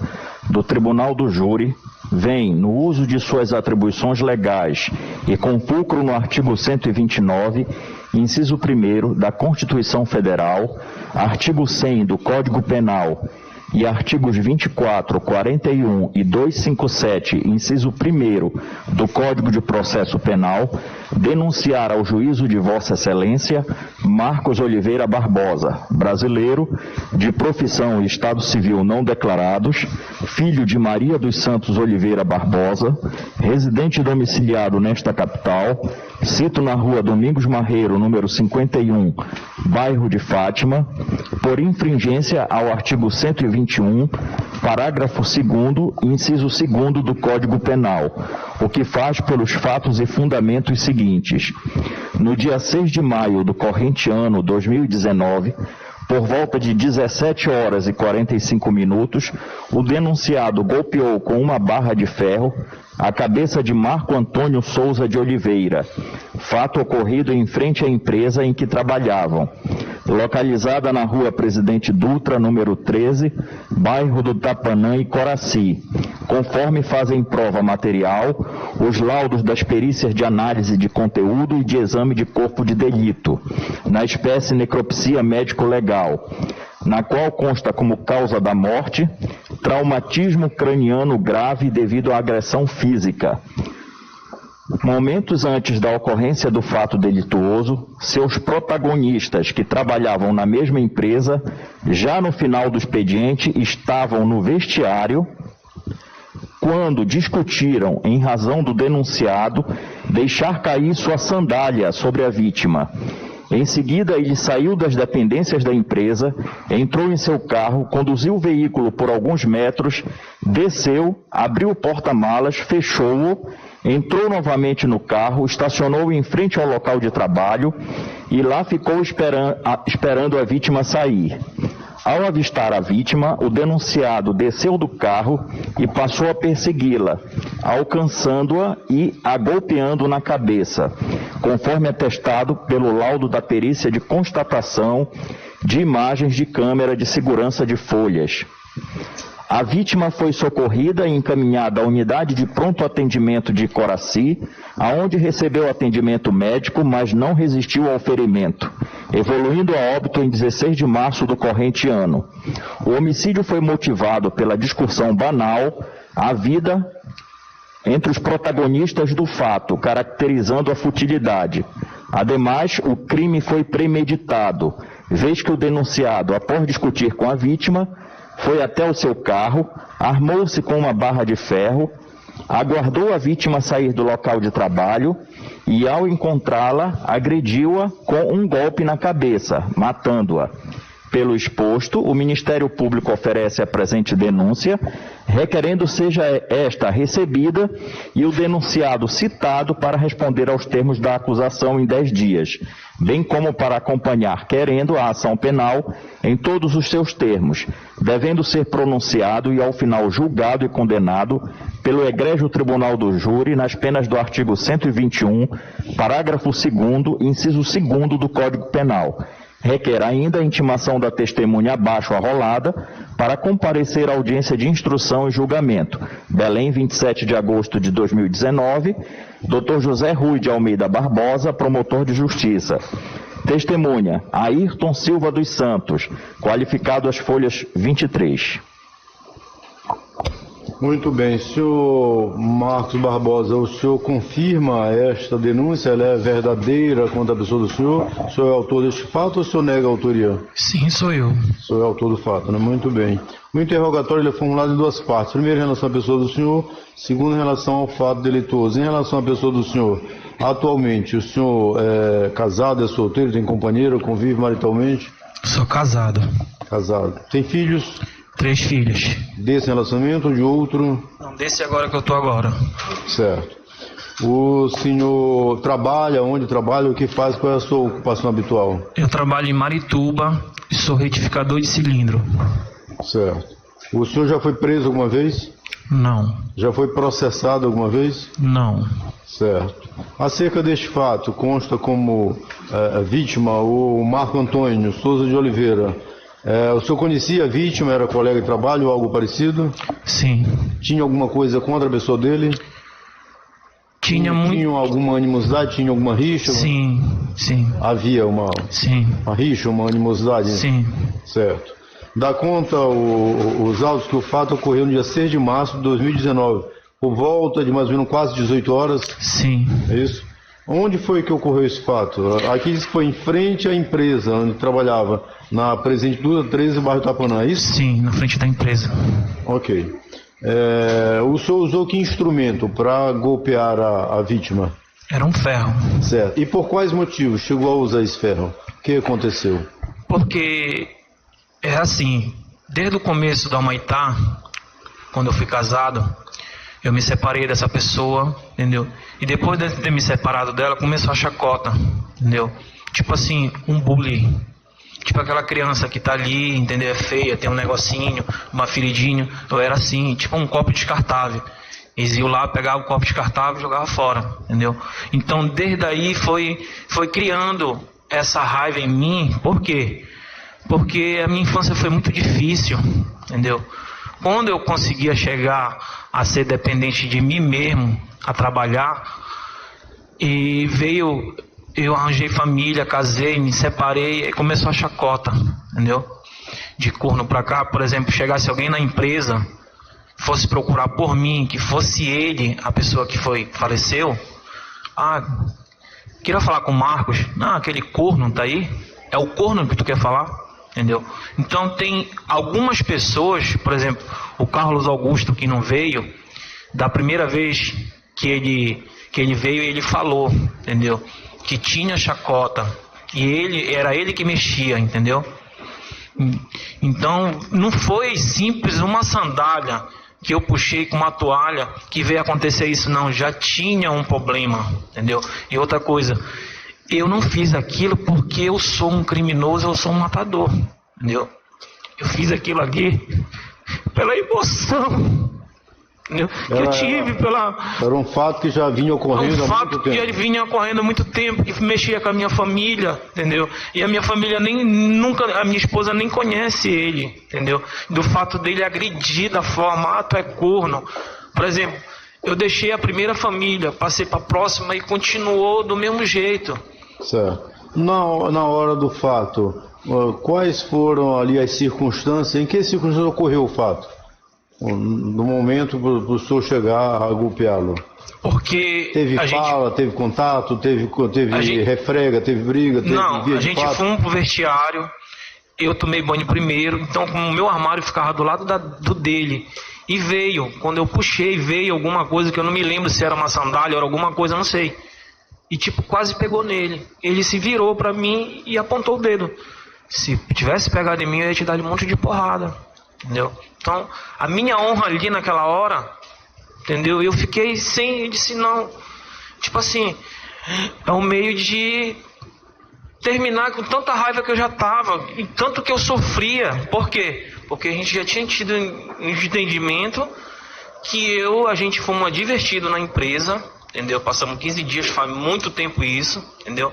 do Tribunal do Júri, vem, no uso de suas atribuições legais e com fulcro no artigo 129, inciso 1º da Constituição Federal, artigo 100 do Código Penal e artigos 24, 41 e 257, inciso 1º do Código de Processo Penal, denunciar ao juízo de Vossa Excelência Marcos Oliveira Barbosa, brasileiro, de profissão e estado civil não declarados, filho de Maria dos Santos Oliveira Barbosa, residente domiciliado nesta capital, cito na rua Domingos Marreiro, número 51, bairro de Fátima, por infringência ao artigo 121, parágrafo 2º, inciso 2º do Código Penal, o que faz pelos fatos e fundamentos seguintes. No dia 6 de maio do corrente ano 2019, por volta de 17 horas e 45 minutos, o denunciado golpeou com uma barra de ferro a cabeça de Marco Antônio Souza de Oliveira, fato ocorrido em frente à empresa em que trabalhavam, localizada na rua Presidente Dutra, número 13, bairro do Tapanã e Coraci, conforme fazem prova material os laudos das perícias de análise de conteúdo e de exame de corpo de delito, na espécie necropsia médico-legal, na qual consta como causa da morte traumatismo craniano grave devido à agressão física. Momentos antes da ocorrência do fato delituoso, seus protagonistas, que trabalhavam na mesma empresa, já no final do expediente, estavam no vestiário quando discutiram, em razão do denunciado, deixar cair sua sandália sobre a vítima. Em seguida, ele saiu das dependências da empresa, entrou em seu carro, conduziu o veículo por alguns metros, desceu, abriu o porta-malas, fechou-o, entrou novamente no carro, estacionou em frente ao local de trabalho e lá ficou esperando a vítima sair. Ao avistar a vítima, o denunciado desceu do carro e passou a persegui-la, alcançando-a e a golpeando na cabeça, conforme atestado pelo laudo da perícia de constatação de imagens de câmera de segurança de Folhas. A vítima foi socorrida e encaminhada à unidade de pronto atendimento de Coraci, aonde recebeu atendimento médico, mas não resistiu ao ferimento, evoluindo a óbito em 16 de março do corrente ano. O homicídio foi motivado pela discussão banal havida entre os protagonistas do fato, caracterizando a futilidade. Ademais, o crime foi premeditado, vez que o denunciado, após discutir com a vítima, foi até o seu carro, armou-se com uma barra de ferro, aguardou a vítima sair do local de trabalho e, ao encontrá-la, agrediu-a com um golpe na cabeça, matando-a. Pelo exposto, o Ministério Público oferece a presente denúncia, requerendo seja esta recebida e o denunciado citado para responder aos termos da acusação em 10 dias, bem como para acompanhar, querendo, a ação penal em todos os seus termos, devendo ser pronunciado e, ao final, julgado e condenado pelo egrégio Tribunal do Júri nas penas do artigo 121, parágrafo 2º, inciso 2º do Código Penal. Requer ainda a intimação da testemunha abaixo arrolada para comparecer à audiência de instrução e julgamento. Belém, 27 de agosto de 2019, Dr. José Rui de Almeida Barbosa, promotor de justiça. Testemunha, Ayrton Silva dos Santos, qualificado às folhas 23. Muito bem, senhor Marcos Barbosa, o senhor confirma esta denúncia, ela é verdadeira contra a pessoa do senhor? O senhor é autor deste fato ou o senhor nega a autoria? Sim, sou eu. O senhor é autor do fato, né? Muito bem. O interrogatório ele é formulado em duas partes. Primeiro, em relação à pessoa do senhor. Segundo, em relação ao fato delituoso. Em relação à pessoa do senhor, atualmente, o senhor é casado, é solteiro, tem companheiro, convive maritalmente? Sou casado. Casado. Tem filhos? 3 filhos. Desse relacionamento ou de outro? Não, desse agora que eu tô agora. Certo. O senhor trabalha, onde trabalha, o que faz, qual é a sua ocupação habitual? Eu trabalho em Marituba e sou retificador de cilindro. Certo. O senhor já foi preso alguma vez? Não, Já foi processado alguma vez? não. Certo. Acerca deste fato, consta como vítima o Marco Antônio Souza de Oliveira. O senhor conhecia a vítima, era colega de trabalho ou algo parecido? Sim. Tinha alguma coisa contra a pessoa dele? Tinha muito. Tinha alguma animosidade? Tinha alguma rixa? Sim, sim, Havia uma sim, rixa, uma animosidade? sim. Certo. Dá conta os autos que o fato ocorreu no dia 6 de março de 2019, por volta de mais ou menos quase 18 horas, Sim. é isso? Onde foi que ocorreu esse fato? Aqui diz que foi em frente à empresa onde trabalhava, na Presidente Dutra 13, bairro Tapanã, é isso? Sim, na frente da empresa. Ok. O senhor usou que instrumento para golpear a vítima? Era um ferro. Certo. E por quais motivos chegou a usar esse ferro? O que aconteceu? Porque é assim, desde o começo da Humaitá, quando eu fui casado, eu me separei dessa pessoa, entendeu? E depois de ter me separado dela, começou a chacota, entendeu? Tipo assim, um bullying. Tipo aquela criança que tá ali, entendeu? É feia, tem um negocinho, uma feridinha. Eu era assim, tipo um copo descartável. Eles iam lá, pegavam o copo descartável e jogavam fora, entendeu? Então, desde aí foi criando essa raiva em mim. Por quê? Porque a minha infância foi muito difícil, entendeu? Quando eu conseguia chegar a ser dependente de mim mesmo, a trabalhar, e eu arranjei família, casei, me separei, e começou a chacota, entendeu? De corno pra cá, por exemplo, chegasse alguém na empresa, fosse procurar por mim, que fosse ele, a pessoa que faleceu, queria falar com o Marcos, não, aquele corno tá aí, é o corno que tu quer falar, entendeu? Então tem algumas pessoas, por exemplo, o Carlos Augusto que não veio, da primeira vez que ele veio, ele falou, entendeu? Que tinha chacota, e era ele que mexia, entendeu? Então não foi simples uma sandália que eu puxei com uma toalha que veio acontecer isso, não, já tinha um problema, entendeu? E outra coisa, eu não fiz aquilo porque eu sou um criminoso, eu sou um matador, entendeu? Eu fiz aquilo ali pela emoção, entendeu? Que eu tive Era um fato que já vinha ocorrendo há muito tempo. Um fato que ele vinha ocorrendo há muito tempo, que mexia com a minha família, entendeu? E a minha família a minha esposa nem conhece ele, entendeu? Do fato dele agredir da forma, tu é corno. Por exemplo, eu deixei a primeira família, passei para a próxima e continuou do mesmo jeito. Certo. Na hora do fato, quais foram ali as circunstâncias, em que circunstâncias ocorreu o fato? No momento para o senhor chegar a golpeá-lo? Porque teve fala, teve contato, teve refrega, teve briga, teve não, via a gente foi pro vestiário, eu tomei banho primeiro, então como o meu armário ficava do lado do dele, e quando eu puxei, veio alguma coisa que eu não me lembro se era uma sandália ou alguma coisa, não sei, e tipo quase pegou nele. Ele se virou para mim e apontou o dedo. Se tivesse pegado em mim, eu ia te dar um monte de porrada, entendeu? Então a minha honra ali naquela hora, entendeu? Eu fiquei eu disse não, tipo assim, é um meio de terminar com tanta raiva que eu já tava, e tanto que eu sofria. Por quê? Porque a gente já tinha tido um entendimento que a gente foi divertido na empresa, entendeu? Passamos 15 dias, faz muito tempo isso, entendeu?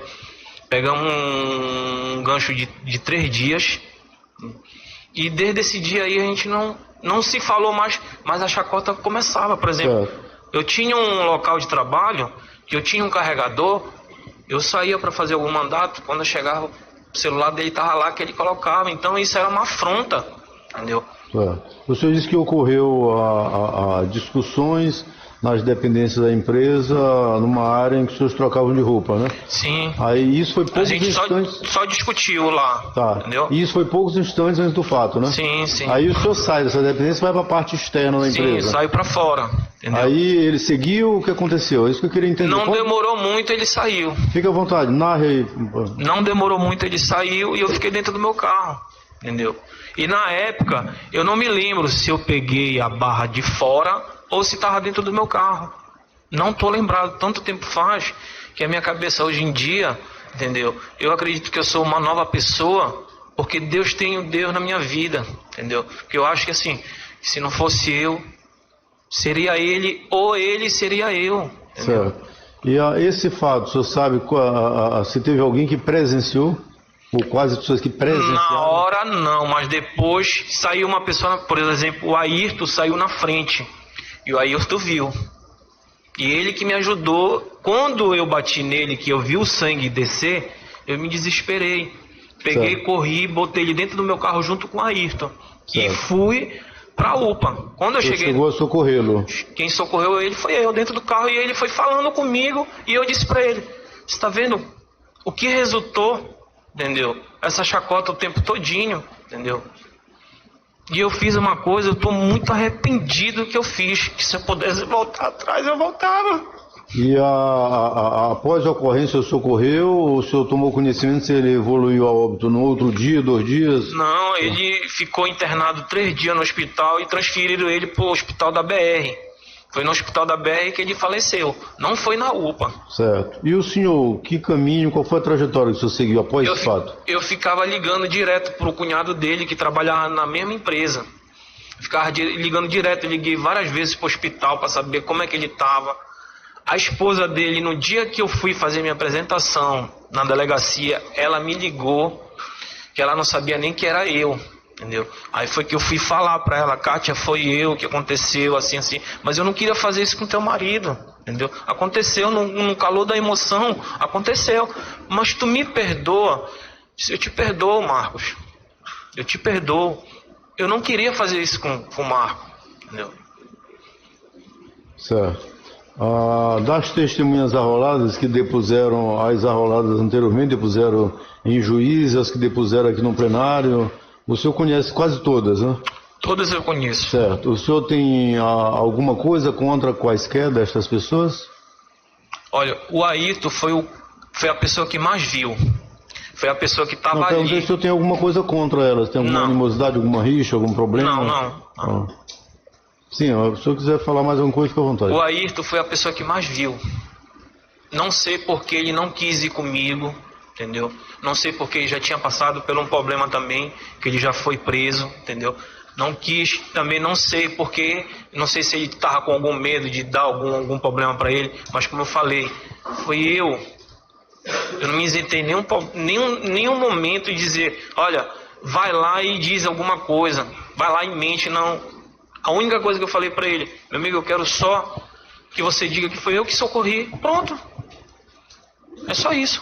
Pegamos um gancho de 3 dias, e desde esse dia aí a gente não se falou mais, mas a chacota começava. Por exemplo, eu tinha um local de trabalho, que eu tinha um carregador, eu saía para fazer algum mandato, quando eu chegava, o celular dele estava lá que ele colocava, então isso era uma afronta, entendeu? O senhor disse que ocorreu a discussões nas dependências da empresa, numa área em que os senhores trocavam de roupa, né? Sim. Aí isso foi poucos instantes... A gente só discutiu lá, entendeu? E isso foi poucos instantes antes do fato, né? Sim, sim. Aí o senhor sai dessa dependência e vai para a parte externa da empresa. Sim, saiu para fora, entendeu? Aí ele seguiu, o que aconteceu? É isso que eu queria entender. Não demorou muito, ele saiu. Fica à vontade, narre aí. Não demorou muito, ele saiu e eu fiquei dentro do meu carro, entendeu? E na época, eu não me lembro se eu peguei a barra de fora ou se estava dentro do meu carro, Não tô lembrado, tanto tempo faz que a minha cabeça hoje em dia, entendeu? Eu acredito que eu sou uma nova pessoa porque Deus tem um Deus na minha vida, entendeu? Porque eu acho que assim, se não fosse eu, seria ele ou ele seria eu, entendeu? Certo. E esse fato, o senhor sabe se teve alguém que presenciou? Ou quase pessoas que presenciaram? Na hora não, mas depois saiu uma pessoa, por exemplo, o Ayrton saiu na frente. E o Ayrton viu. E ele que me ajudou. Quando eu bati nele, que eu vi o sangue descer, eu me desesperei. Peguei, certo. Corri, botei ele dentro do meu carro junto com o Ayrton. E Certo. fui pra UPA. Quando eu cheguei... chegou a socorrê-lo? Quem socorreu ele foi eu dentro do carro. E ele foi falando comigo. E eu disse pra ele, você tá vendo o que resultou? Entendeu? Essa chacota o tempo todinho, entendeu? E eu fiz uma coisa, eu tô muito arrependido do que eu fiz. Que se eu pudesse voltar atrás, eu voltava. E após a ocorrência, o senhor socorreu ou o senhor tomou conhecimento se ele evoluiu a óbito no outro dia, 2 dias? Não, ele ficou internado 3 dias no hospital e transferiram ele pro hospital da BR. Foi no hospital da BR que ele faleceu, não foi na UPA. Certo. E o senhor, que caminho, qual foi a trajetória que o senhor seguiu após esse fato? Eu ficava ligando direto pro cunhado dele, que trabalhava na mesma empresa. Ficava ligando direto, eu liguei várias vezes pro hospital para saber como é que ele tava. A esposa dele, no dia que eu fui fazer minha apresentação na delegacia, ela me ligou, que ela não sabia nem que era eu. Entendeu? Aí foi que eu fui falar pra ela, Kátia, foi eu que aconteceu, assim, assim. Mas eu não queria fazer isso com teu marido, entendeu? Aconteceu no calor da emoção, aconteceu. Mas tu me perdoa, eu te perdoo, Marcos. Eu te perdoo. Eu não queria fazer isso com o Marco, entendeu? Certo. Das testemunhas arroladas que depuseram, as arroladas anteriormente, depuseram em juízes, as que depuseram aqui no plenário... O senhor conhece quase todas, né? Todas eu conheço. Certo. O senhor tem alguma coisa contra quaisquer destas pessoas? Olha, o Ayrton foi a pessoa que mais viu. Foi a pessoa que estava ali. Então, o senhor tem alguma coisa contra elas? Tem alguma animosidade, alguma rixa, algum problema? Não. Sim, se o senhor quiser falar mais alguma coisa, fica à vontade. O Ayrton foi a pessoa que mais viu. Não sei porque ele não quis ir comigo, entendeu? Não sei porque ele já tinha passado por um problema também, que ele já foi preso, entendeu? Não quis, também não sei porque, não sei se ele estava com algum medo de dar algum problema para ele, mas como eu falei, foi eu não me isentei nenhum momento de dizer, olha, vai lá e diz alguma coisa, vai lá e mente, não. A única coisa que eu falei para ele, meu amigo, eu quero só que você diga que foi eu que socorri, pronto. É só isso.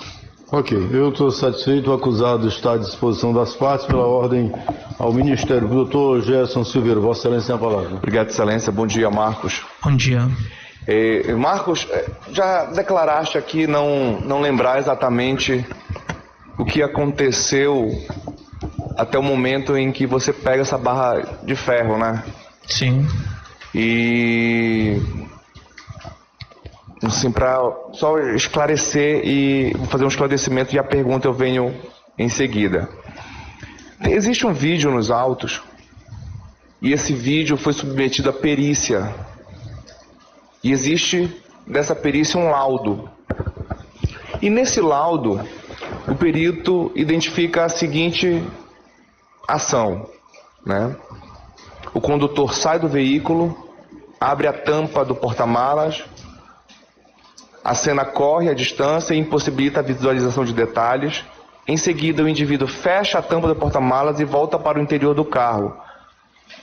Ok, eu estou satisfeito, o acusado está à disposição das partes pela ordem ao Ministério. Doutor Gerson Silveira, Vossa Excelência tem a palavra. Obrigado, Excelência. Bom dia, Marcos. Bom dia. Marcos, já declaraste aqui não lembrar exatamente o que aconteceu até o momento em que você pega essa barra de ferro, né? Sim. E... assim, para só esclarecer e fazer um esclarecimento e a pergunta eu venho em seguida. Existe um vídeo nos autos e esse vídeo foi submetido à perícia e existe dessa perícia um laudo. E nesse laudo o perito identifica a seguinte ação, né? O condutor sai do veículo, abre a tampa do porta-malas, a cena corre à distância e impossibilita a visualização de detalhes. Em seguida, o indivíduo fecha a tampa do porta-malas e volta para o interior do carro.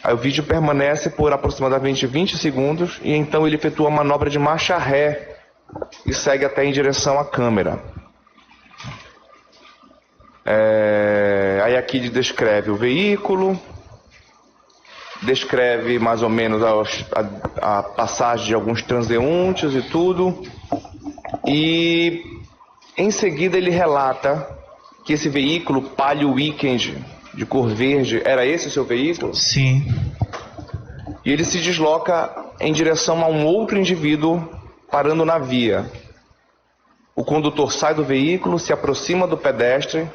Aí o vídeo permanece por aproximadamente 20 segundos e então ele efetua a manobra de marcha ré e segue até em direção à câmera. Aí aqui descreve o veículo, descreve mais ou menos a passagem de alguns transeuntes e tudo. E em seguida ele relata que esse veículo Palio Weekend de cor verde, era esse o seu veículo? Sim. E ele se desloca em direção a um outro indivíduo parando na via. O condutor sai do veículo, se aproxima do pedestre,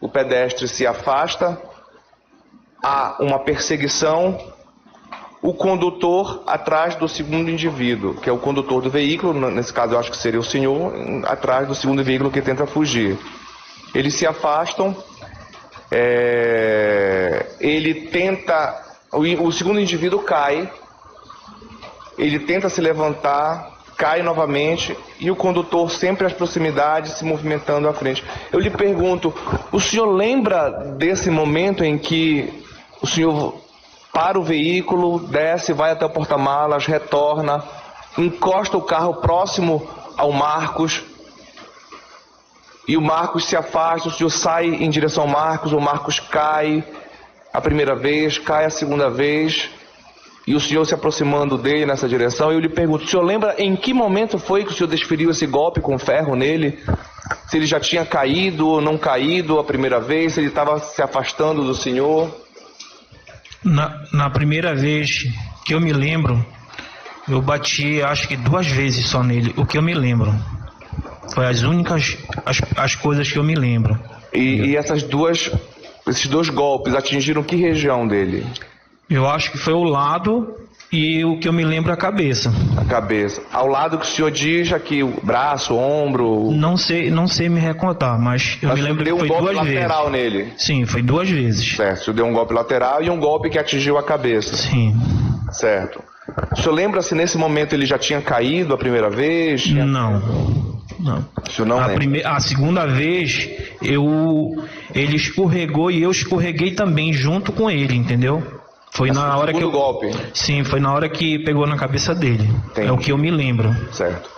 o pedestre se afasta, há uma perseguição o condutor atrás do segundo indivíduo, que é o condutor do veículo, nesse caso eu acho que seria o senhor, atrás do segundo veículo que tenta fugir. Eles se afastam, o segundo indivíduo cai, ele tenta se levantar, cai novamente, e o condutor sempre às proximidades, se movimentando à frente. Eu lhe pergunto, o senhor lembra desse momento em que o senhor para o veículo, desce, vai até o porta-malas, retorna, encosta o carro próximo ao Marcos, e o Marcos se afasta, o senhor sai em direção ao Marcos, o Marcos cai a primeira vez, cai a segunda vez, e o senhor se aproximando dele nessa direção, e eu lhe pergunto, o senhor lembra em que momento foi que o senhor desferiu esse golpe com ferro nele? Se ele já tinha caído ou não caído a primeira vez, se ele estava se afastando do senhor? Na primeira vez que eu me lembro, eu bati acho que 2 vezes só nele, o que eu me lembro. Foi as únicas as coisas que eu me lembro. E esses 2 golpes atingiram que região dele? Eu acho que foi o lado e o que eu me lembro a cabeça. A cabeça. Ao lado que o senhor diz aqui, o braço, o ombro... Não sei me recordar, mas eu me lembro que foi 2 vezes. Deu um golpe lateral nele? Sim, foi 2 vezes. Certo, o senhor deu um golpe lateral e um golpe que atingiu a cabeça. Sim. Certo. O senhor lembra se nesse momento ele já tinha caído a primeira vez? Não. O senhor não lembra? A segunda vez, ele escorregou e eu escorreguei também junto com ele, entendeu? Foi na hora que golpe? Sim, foi na hora que pegou na cabeça dele. Entendi. É o que eu me lembro. Certo.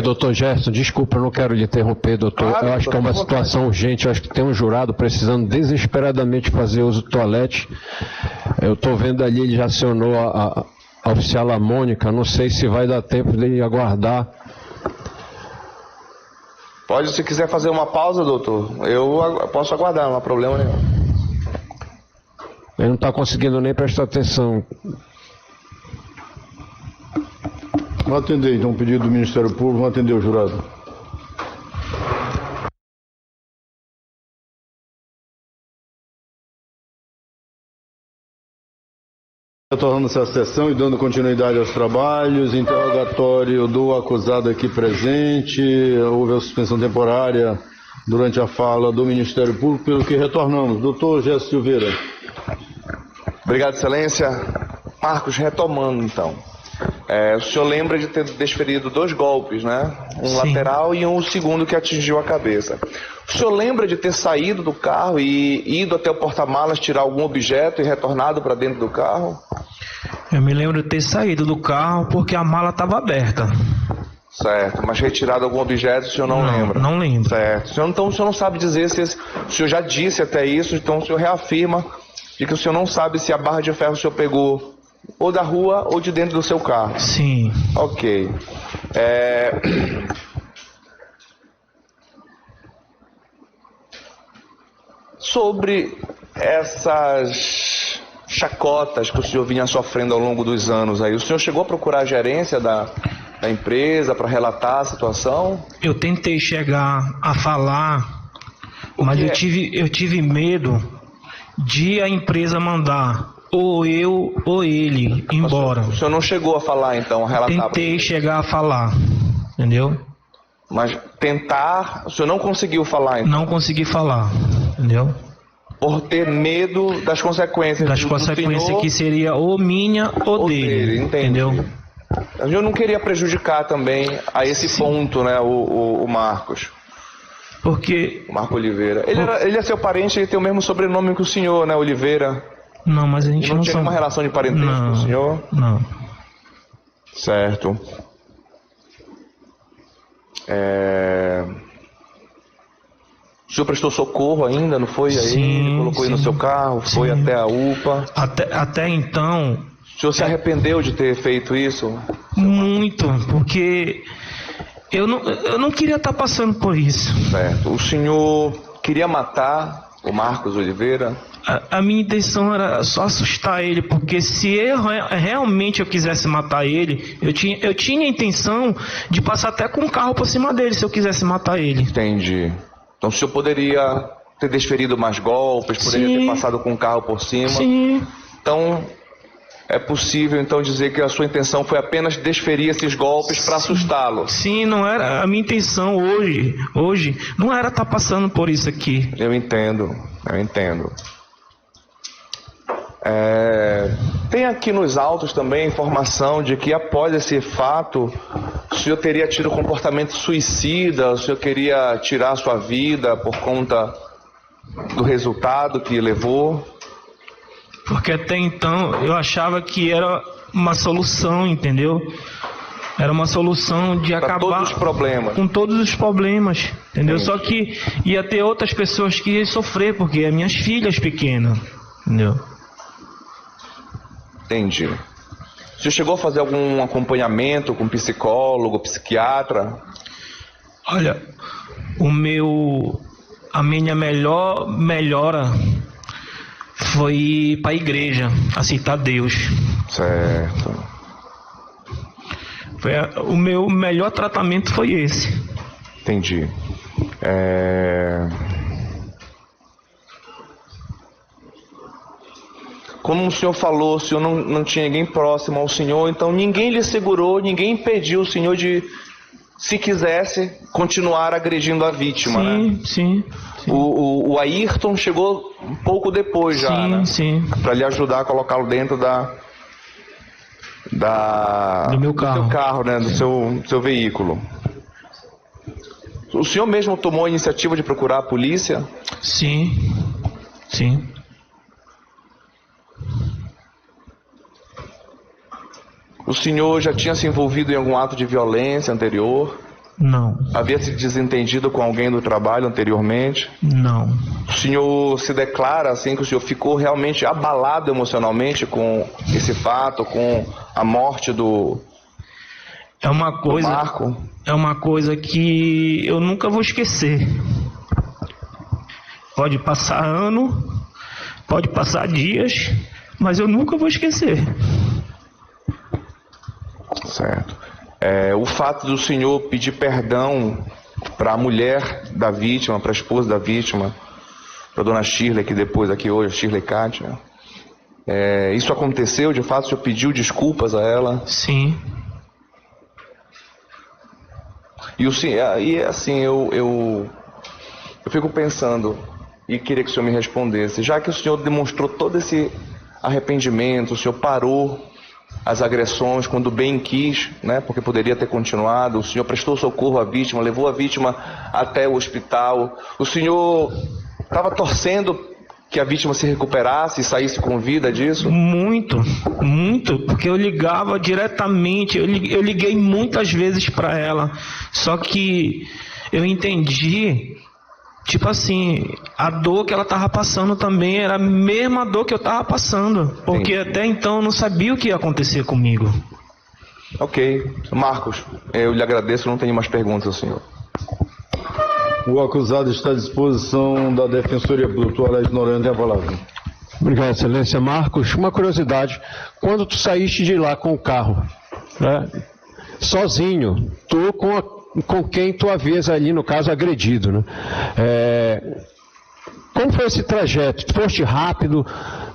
Doutor Gerson, desculpa, eu não quero lhe interromper, doutor. Claro, eu acho que é uma situação urgente. Eu acho que tem um jurado precisando desesperadamente fazer uso do toalete. Eu estou vendo ali, ele já acionou a oficial Mônica. Não sei se vai dar tempo de aguardar. Pode, se quiser fazer uma pausa, doutor. Eu posso aguardar, não há problema nenhum. Ele não está conseguindo nem prestar atenção. Vou atender, então, o pedido do Ministério Público, vou atender o jurado. Retornando-se à sessão e dando continuidade aos trabalhos, interrogatório do acusado aqui presente, houve a suspensão temporária durante a fala do Ministério Público, pelo que retornamos. Doutor Gerson Silveira. Obrigado, excelência. Marcos, retomando então. O senhor lembra de ter desferido 2 golpes, né? Um Sim. lateral e um segundo que atingiu a cabeça. O senhor lembra de ter saído do carro e ido até o porta-malas tirar algum objeto e retornado para dentro do carro? Eu me lembro de ter saído do carro porque a mala estava aberta. Certo, mas retirado algum objeto o senhor não lembra? Não lembro. Certo. Então o senhor não sabe dizer se o senhor já disse até isso, então o senhor reafirma de que o senhor não sabe se a barra de ferro o senhor pegou ou da rua ou de dentro do seu carro. Sim. Ok. Sobre essas chacotas que o senhor vinha sofrendo ao longo dos anos aí, o senhor chegou a procurar a gerência da empresa para relatar a situação? Eu tentei chegar a falar, mas eu tive medo de a empresa mandar ou eu ou ele embora. O senhor não chegou a falar então, a relatar? Tentei chegar a falar, entendeu? Mas tentar, o senhor não conseguiu falar então? Não consegui falar, entendeu? Por ter medo das consequências. Das consequências senhor, que seria ou minha ou dele, entendeu? Eu não queria prejudicar também a esse ponto, né, o Marcos. Porque... O Marco Oliveira. Ele é seu parente, ele tem o mesmo sobrenome que o senhor, né, Oliveira? Não, mas a gente não tinha nenhuma relação de parentesco com o senhor? Não. Certo. O senhor prestou socorro ainda, não foi? Sim, ele colocou aí no seu carro, foi até a UPA. Até então... O senhor se arrependeu de ter feito isso? Muito, porque eu não queria estar passando por isso. Certo. O senhor queria matar o Marcos Oliveira? A minha intenção era só assustar ele, porque se realmente eu quisesse matar ele, eu tinha a intenção de passar até com o carro por cima dele, se eu quisesse matar ele. Entendi. Então o senhor poderia ter desferido mais golpes, poderia ter passado com o carro por cima. Sim. Então, é possível então dizer que a sua intenção foi apenas desferir esses golpes para assustá-lo? Sim, não era a minha intenção hoje não era estar passando por isso aqui. Eu entendo. Tem aqui nos autos também informação de que após esse fato, o senhor teria tido comportamento suicida, o senhor queria tirar a sua vida por conta do resultado que levou? Porque até então eu achava que era uma solução, entendeu? Era uma solução de acabar todos os problemas. Com todos os problemas, entendeu? Sim. Só que ia ter outras pessoas que iam sofrer, porque é minhas filhas pequenas, entendeu? Entendi. O senhor chegou a fazer algum acompanhamento com psicólogo, psiquiatra? Olha, a minha melhor melhora foi ir para a igreja, aceitar Deus. Certo. O meu melhor tratamento foi esse. Entendi. Como o senhor falou, o senhor não tinha ninguém próximo ao senhor, então ninguém lhe segurou, ninguém impediu o senhor de, se quisesse, continuar agredindo a vítima, né? Sim. O Ayrton chegou um pouco depois já, né? Sim. Para lhe ajudar a colocá-lo dentro do meu carro. Do seu carro, né? Do seu veículo. O senhor mesmo tomou a iniciativa de procurar a polícia? Sim. O senhor já tinha se envolvido em algum ato de violência anterior? Não. Havia se desentendido com alguém do trabalho anteriormente? Não. O senhor se declara assim que o senhor ficou realmente abalado emocionalmente com esse fato, com a morte do Marco? É uma coisa que eu nunca vou esquecer. Pode passar ano, pode passar dias, mas eu nunca vou esquecer. Certo. O fato do senhor pedir perdão para a mulher da vítima, para a esposa da vítima, para a dona Shirley, que depois aqui hoje, Shirley Kátia, isso aconteceu? De fato, o senhor pediu desculpas a ela? Sim. E assim, eu fico pensando, e queria que o senhor me respondesse, já que o senhor demonstrou todo esse arrependimento, o senhor parou as agressões quando bem quis, né, porque poderia ter continuado, o senhor prestou socorro à vítima, levou a vítima até o hospital, o senhor estava torcendo que a vítima se recuperasse e saísse com vida disso? Muito, porque eu ligava diretamente, eu liguei muitas vezes para ela, só que eu entendi, tipo assim, a dor que ela estava passando também era a mesma dor que eu estava passando, porque até então eu não sabia o que ia acontecer comigo. Ok. Marcos, eu lhe agradeço, não tenho mais perguntas ao senhor. O acusado está à disposição da Defensoria Pública. Alex Noronha tem a palavra. Obrigado, Excelência. Marcos, uma curiosidade. Quando tu saíste de lá com o carro, né, sozinho, tu com quem tu havias ali, no caso, agredido, né? Como foi esse trajeto? Tu foste rápido?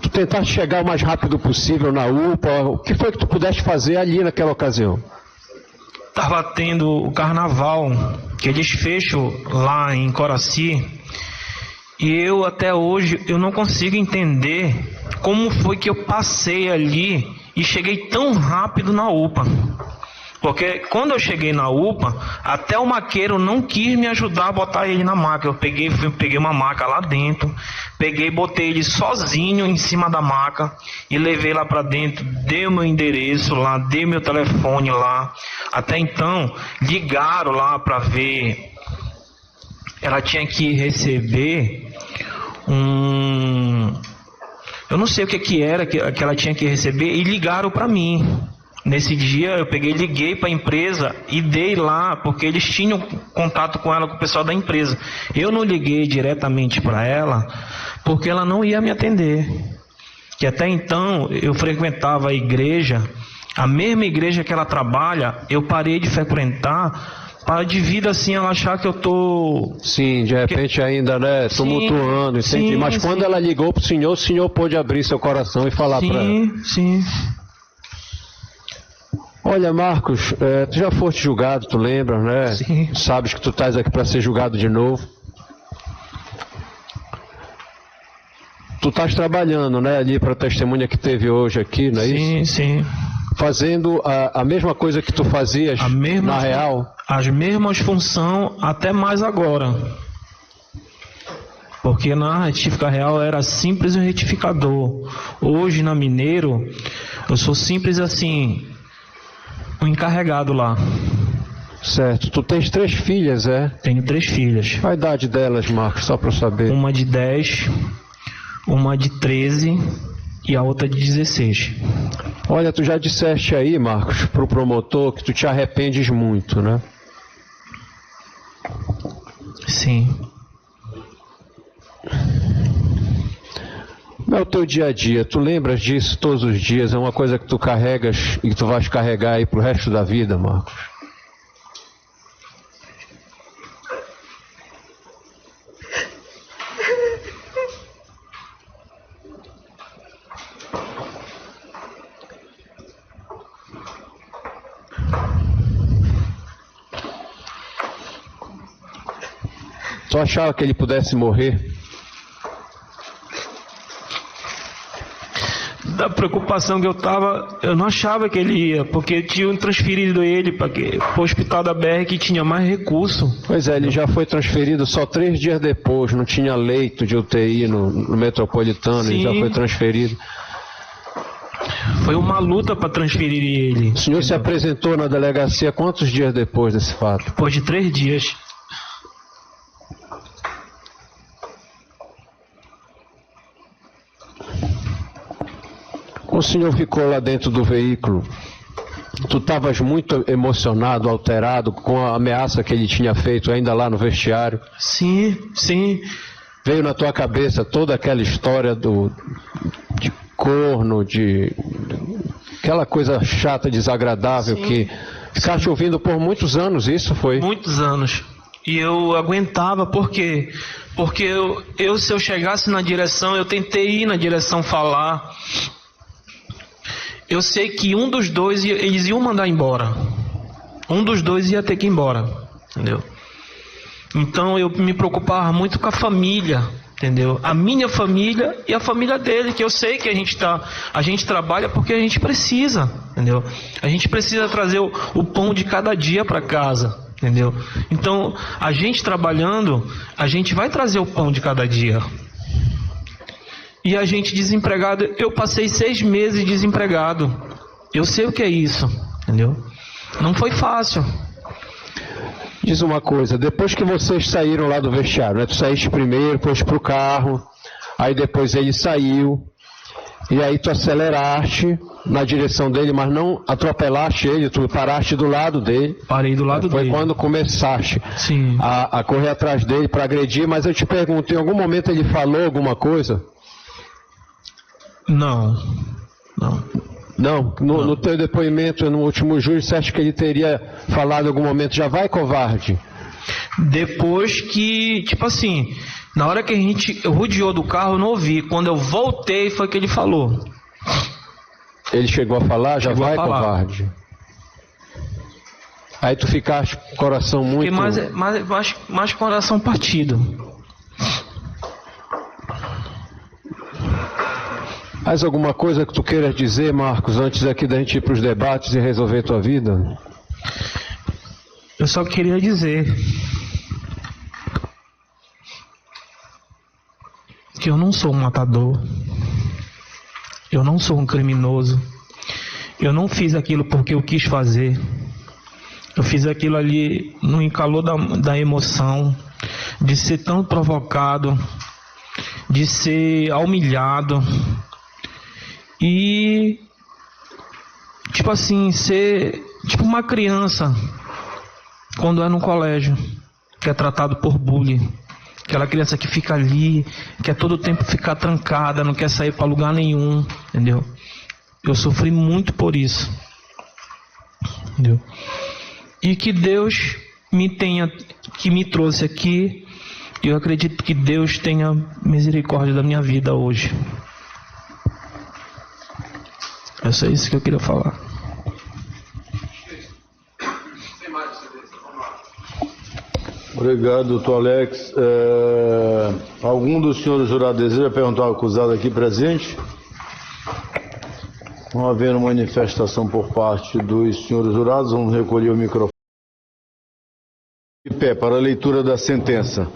Tu tentaste chegar o mais rápido possível na UPA? O que foi que tu pudeste fazer ali naquela ocasião? Estava tendo o carnaval, que é desfecho lá em Coraci, e eu até hoje eu não consigo entender como foi que eu passei ali e cheguei tão rápido na UPA. Porque quando eu cheguei na UPA, até o maqueiro não quis me ajudar a botar ele na maca. Eu peguei uma maca lá dentro, botei ele sozinho em cima da maca e levei lá para dentro, dei o meu endereço lá, dei meu telefone lá. Até então, ligaram lá para ver. Ela tinha que receber eu não sei o que era que ela tinha que receber, e ligaram para mim. Nesse dia eu liguei para a empresa e dei lá, porque eles tinham contato com ela, com o pessoal da empresa. Eu não liguei diretamente para ela, porque ela não ia me atender. Que até então eu frequentava a igreja, a mesma igreja que ela trabalha, eu parei de frequentar, para devido assim ela achar que eu tô... Sim, de repente ainda, né, tumultuando, entendi. Mas quando ela ligou pro senhor, o senhor pôde abrir seu coração e falar para ela. Sim. Olha, Marcos, tu já foste julgado, tu lembra, né? Sim. Sabes que tu estás aqui para ser julgado de novo. Tu estás trabalhando, né, ali para a testemunha que teve hoje aqui, não é isso? Sim. Fazendo a mesma coisa que tu fazias na real? As mesmas funções, até mais agora. Porque na retífica real era simples um retificador. Hoje na Mineiro, eu sou simples assim, um encarregado lá. Certo. Tu tens 3 filhas, é? Tenho 3 filhas. Qual a idade delas, Marcos, só para eu saber? Uma de 10, uma de 13 e a outra de 16. Olha, tu já disseste aí, Marcos, pro promotor que tu te arrependes muito, né? Sim. Como é o teu dia a dia? Tu lembras disso todos os dias? É uma coisa que tu carregas e que tu vais carregar aí pro resto da vida, Marcos? Tu achava que ele pudesse morrer? Da preocupação que eu tava, eu não achava que ele ia, porque tinham transferido ele para o hospital da BR que tinha mais recurso. Pois é, ele já foi transferido só 3 dias depois, não tinha leito de UTI no Metropolitano. Sim. Ele já foi transferido. Foi uma luta para transferir ele. O senhor se apresentou na delegacia quantos dias depois desse fato? Depois de 3 dias. O senhor ficou lá dentro do veículo. Tu estavas muito emocionado, alterado com a ameaça que ele tinha feito ainda lá no vestiário? Sim. Veio na tua cabeça toda aquela história de corno, de aquela coisa chata, desagradável. Sim. Que ficaste ouvindo por muitos anos, isso foi? Muitos anos. E eu aguentava, por quê? Porque se eu chegasse na direção, eu tentei ir na direção falar. Eu sei que um dos dois, eles iam mandar embora. Um dos dois ia ter que ir embora, entendeu? Então eu me preocupava muito com a família, entendeu? A minha família e a família dele, que eu sei que a gente trabalha porque a gente precisa, entendeu? A gente precisa trazer o pão de cada dia para casa, entendeu? Então, a gente trabalhando, a gente vai trazer o pão de cada dia. E a gente desempregado, eu passei 6 meses desempregado. Eu sei o que é isso, entendeu? Não foi fácil. Diz uma coisa, depois que vocês saíram lá do vestiário, né? Tu saíste primeiro, foste pro carro, aí depois ele saiu, e aí tu aceleraste na direção dele, mas não atropelaste ele, tu paraste do lado dele. Parei do lado dele. Foi quando começaste a correr atrás dele para agredir, mas eu te pergunto, em algum momento ele falou alguma coisa? Não. No teu depoimento, no último júri, você acha que ele teria falado em algum momento, já vai, covarde? Depois que, tipo assim, na hora que a gente rodeou do carro, eu não ouvi. Quando eu voltei, foi que ele falou. Ele chegou a falar, já chegou vai, covarde? Aí tu ficaste com o coração muito... mais coração partido. Mais alguma coisa que tu queiras dizer, Marcos, antes aqui da gente ir para os debates e resolver tua vida? Eu só queria dizer que eu não sou um matador, eu não sou um criminoso, eu não fiz aquilo porque eu quis fazer, eu fiz aquilo ali no encalor da emoção, de ser tão provocado, de ser humilhado. E, tipo assim, ser tipo uma criança quando é no colégio, que é tratado por bullying. Aquela criança que fica ali, quer todo o tempo ficar trancada, não quer sair para lugar nenhum, entendeu? Eu sofri muito por isso, entendeu? E que Deus que me trouxe aqui, eu acredito que Deus tenha misericórdia da minha vida hoje. É só isso que eu queria falar. Obrigado, doutor Alex. Algum dos senhores jurados deseja perguntar ao acusado aqui presente? Não havendo manifestação por parte dos senhores jurados, vamos recolher o microfone. De pé, para a leitura da sentença.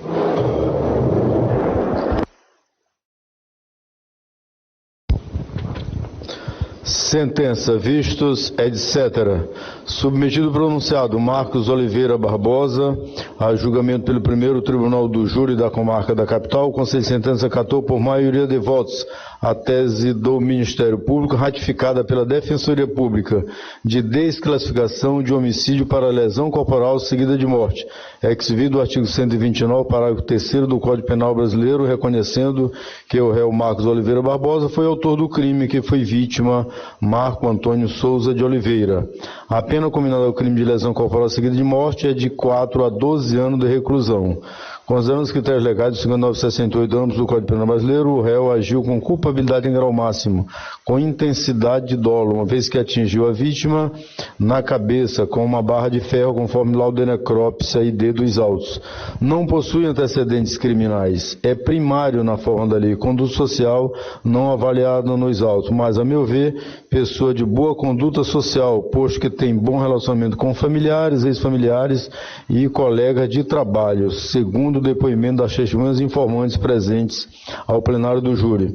Sentença, vistos, etc. Submetido ao pronunciado Marcos Oliveira Barbosa, a julgamento pelo primeiro Tribunal do Júri da Comarca da Capital, o Conselho de Sentença acatou por maioria de votos a tese do Ministério Público, ratificada pela Defensoria Pública, de desclassificação de homicídio para lesão corporal seguida de morte, ex-vido o artigo 129, parágrafo 3º do Código Penal Brasileiro, reconhecendo que o réu Marcos Oliveira Barbosa foi autor do crime que foi vítima Marco Antônio Souza de Oliveira. A pena combinada ao crime de lesão corporal seguida de morte é de 4 a 12 anos de reclusão. Considerando os critérios legais do 5968 ambos do Código Penal Brasileiro, o réu agiu com culpabilidade em grau máximo, com intensidade de dolo, uma vez que atingiu a vítima na cabeça com uma barra de ferro, conforme laudo de necrópsia e dedos autos. Não possui antecedentes criminais. É primário na forma da lei conduta social não avaliado nos autos, mas, a meu ver, pessoa de boa conduta social, posto que tem bom relacionamento com familiares, ex-familiares e colegas de trabalho, segundo o depoimento das testemunhas informantes presentes ao plenário do júri.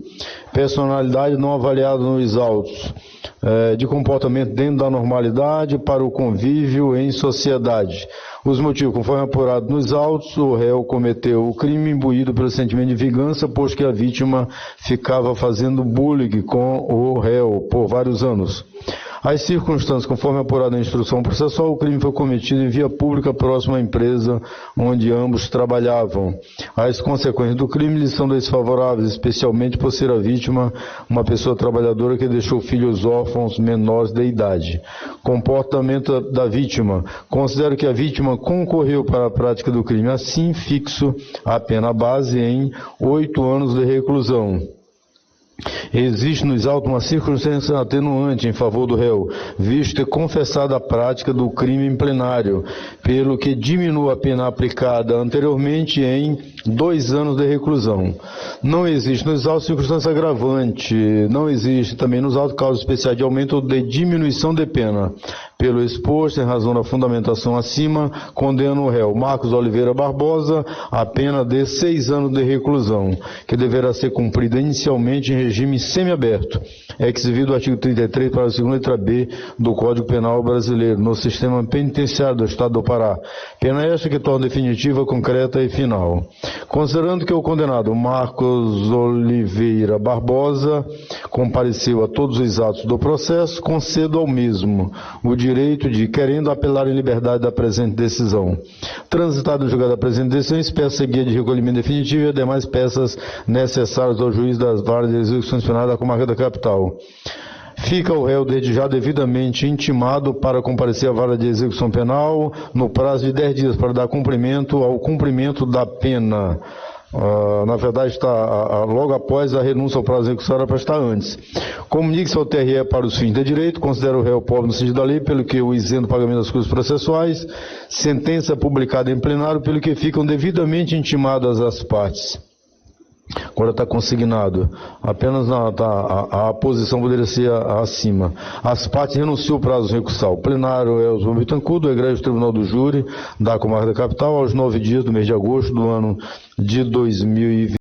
Personalidade não avaliada nos autos, de comportamento dentro da normalidade para o convívio em sociedade. Os motivos, conforme apurado nos autos, o réu cometeu o crime imbuído pelo sentimento de vingança, pois que a vítima ficava fazendo bullying com o réu por vários anos. As circunstâncias, conforme apurado na instrução processual, o crime foi cometido em via pública próxima à empresa onde ambos trabalhavam. As consequências do crime lhe são desfavoráveis, especialmente por ser a vítima uma pessoa trabalhadora que deixou filhos órfãos menores de idade. Comportamento da vítima. Considero que a vítima concorreu para a prática do crime, assim fixo a pena base em 8 anos de reclusão. Existe nos autos uma circunstância atenuante em favor do réu, visto ter confessado a prática do crime em plenário, pelo que diminui a pena aplicada anteriormente em 2 anos de reclusão. Não existe nos autos circunstância agravante, não existe também nos autos causa especial de aumento ou de diminuição de pena. Pelo exposto, em razão da fundamentação acima, condena o réu Marcos Oliveira Barbosa a pena de 6 anos de reclusão, que deverá ser cumprida inicialmente em regime semiaberto, exibido o artigo 33, parágrafo 2º, letra B do Código Penal Brasileiro, no sistema penitenciário do Estado do Pará. Pena esta que torna definitiva, concreta e final. Considerando que o condenado Marcos Oliveira Barbosa compareceu a todos os atos do processo, concedo ao mesmo o direito de, querendo apelar em liberdade da presente decisão. Transitado no julgado da presente decisão, peça guia de recolhimento definitivo e demais peças necessárias ao juiz das varas de execuções penais da Comarca da Capital. Fica o réu desde já devidamente intimado para comparecer à vara de execução penal no prazo de 10 dias para dar cumprimento ao cumprimento da pena. Na verdade, está logo após a renúncia ao prazo de execução, era para estar antes. Comunique-se ao TRE para os fins de direito, considera o réu pobre no sentido da lei, pelo que o isento do pagamento das custas processuais, sentença publicada em plenário, pelo que ficam devidamente intimadas as partes. Agora está consignado, apenas a posição poderia ser acima. As partes renunciam ao prazo recursal. O plenário é o Bittencourt, do Egrégio Tribunal do Júri da Comarca da Capital, aos 9 dias do mês de agosto do ano de 2020.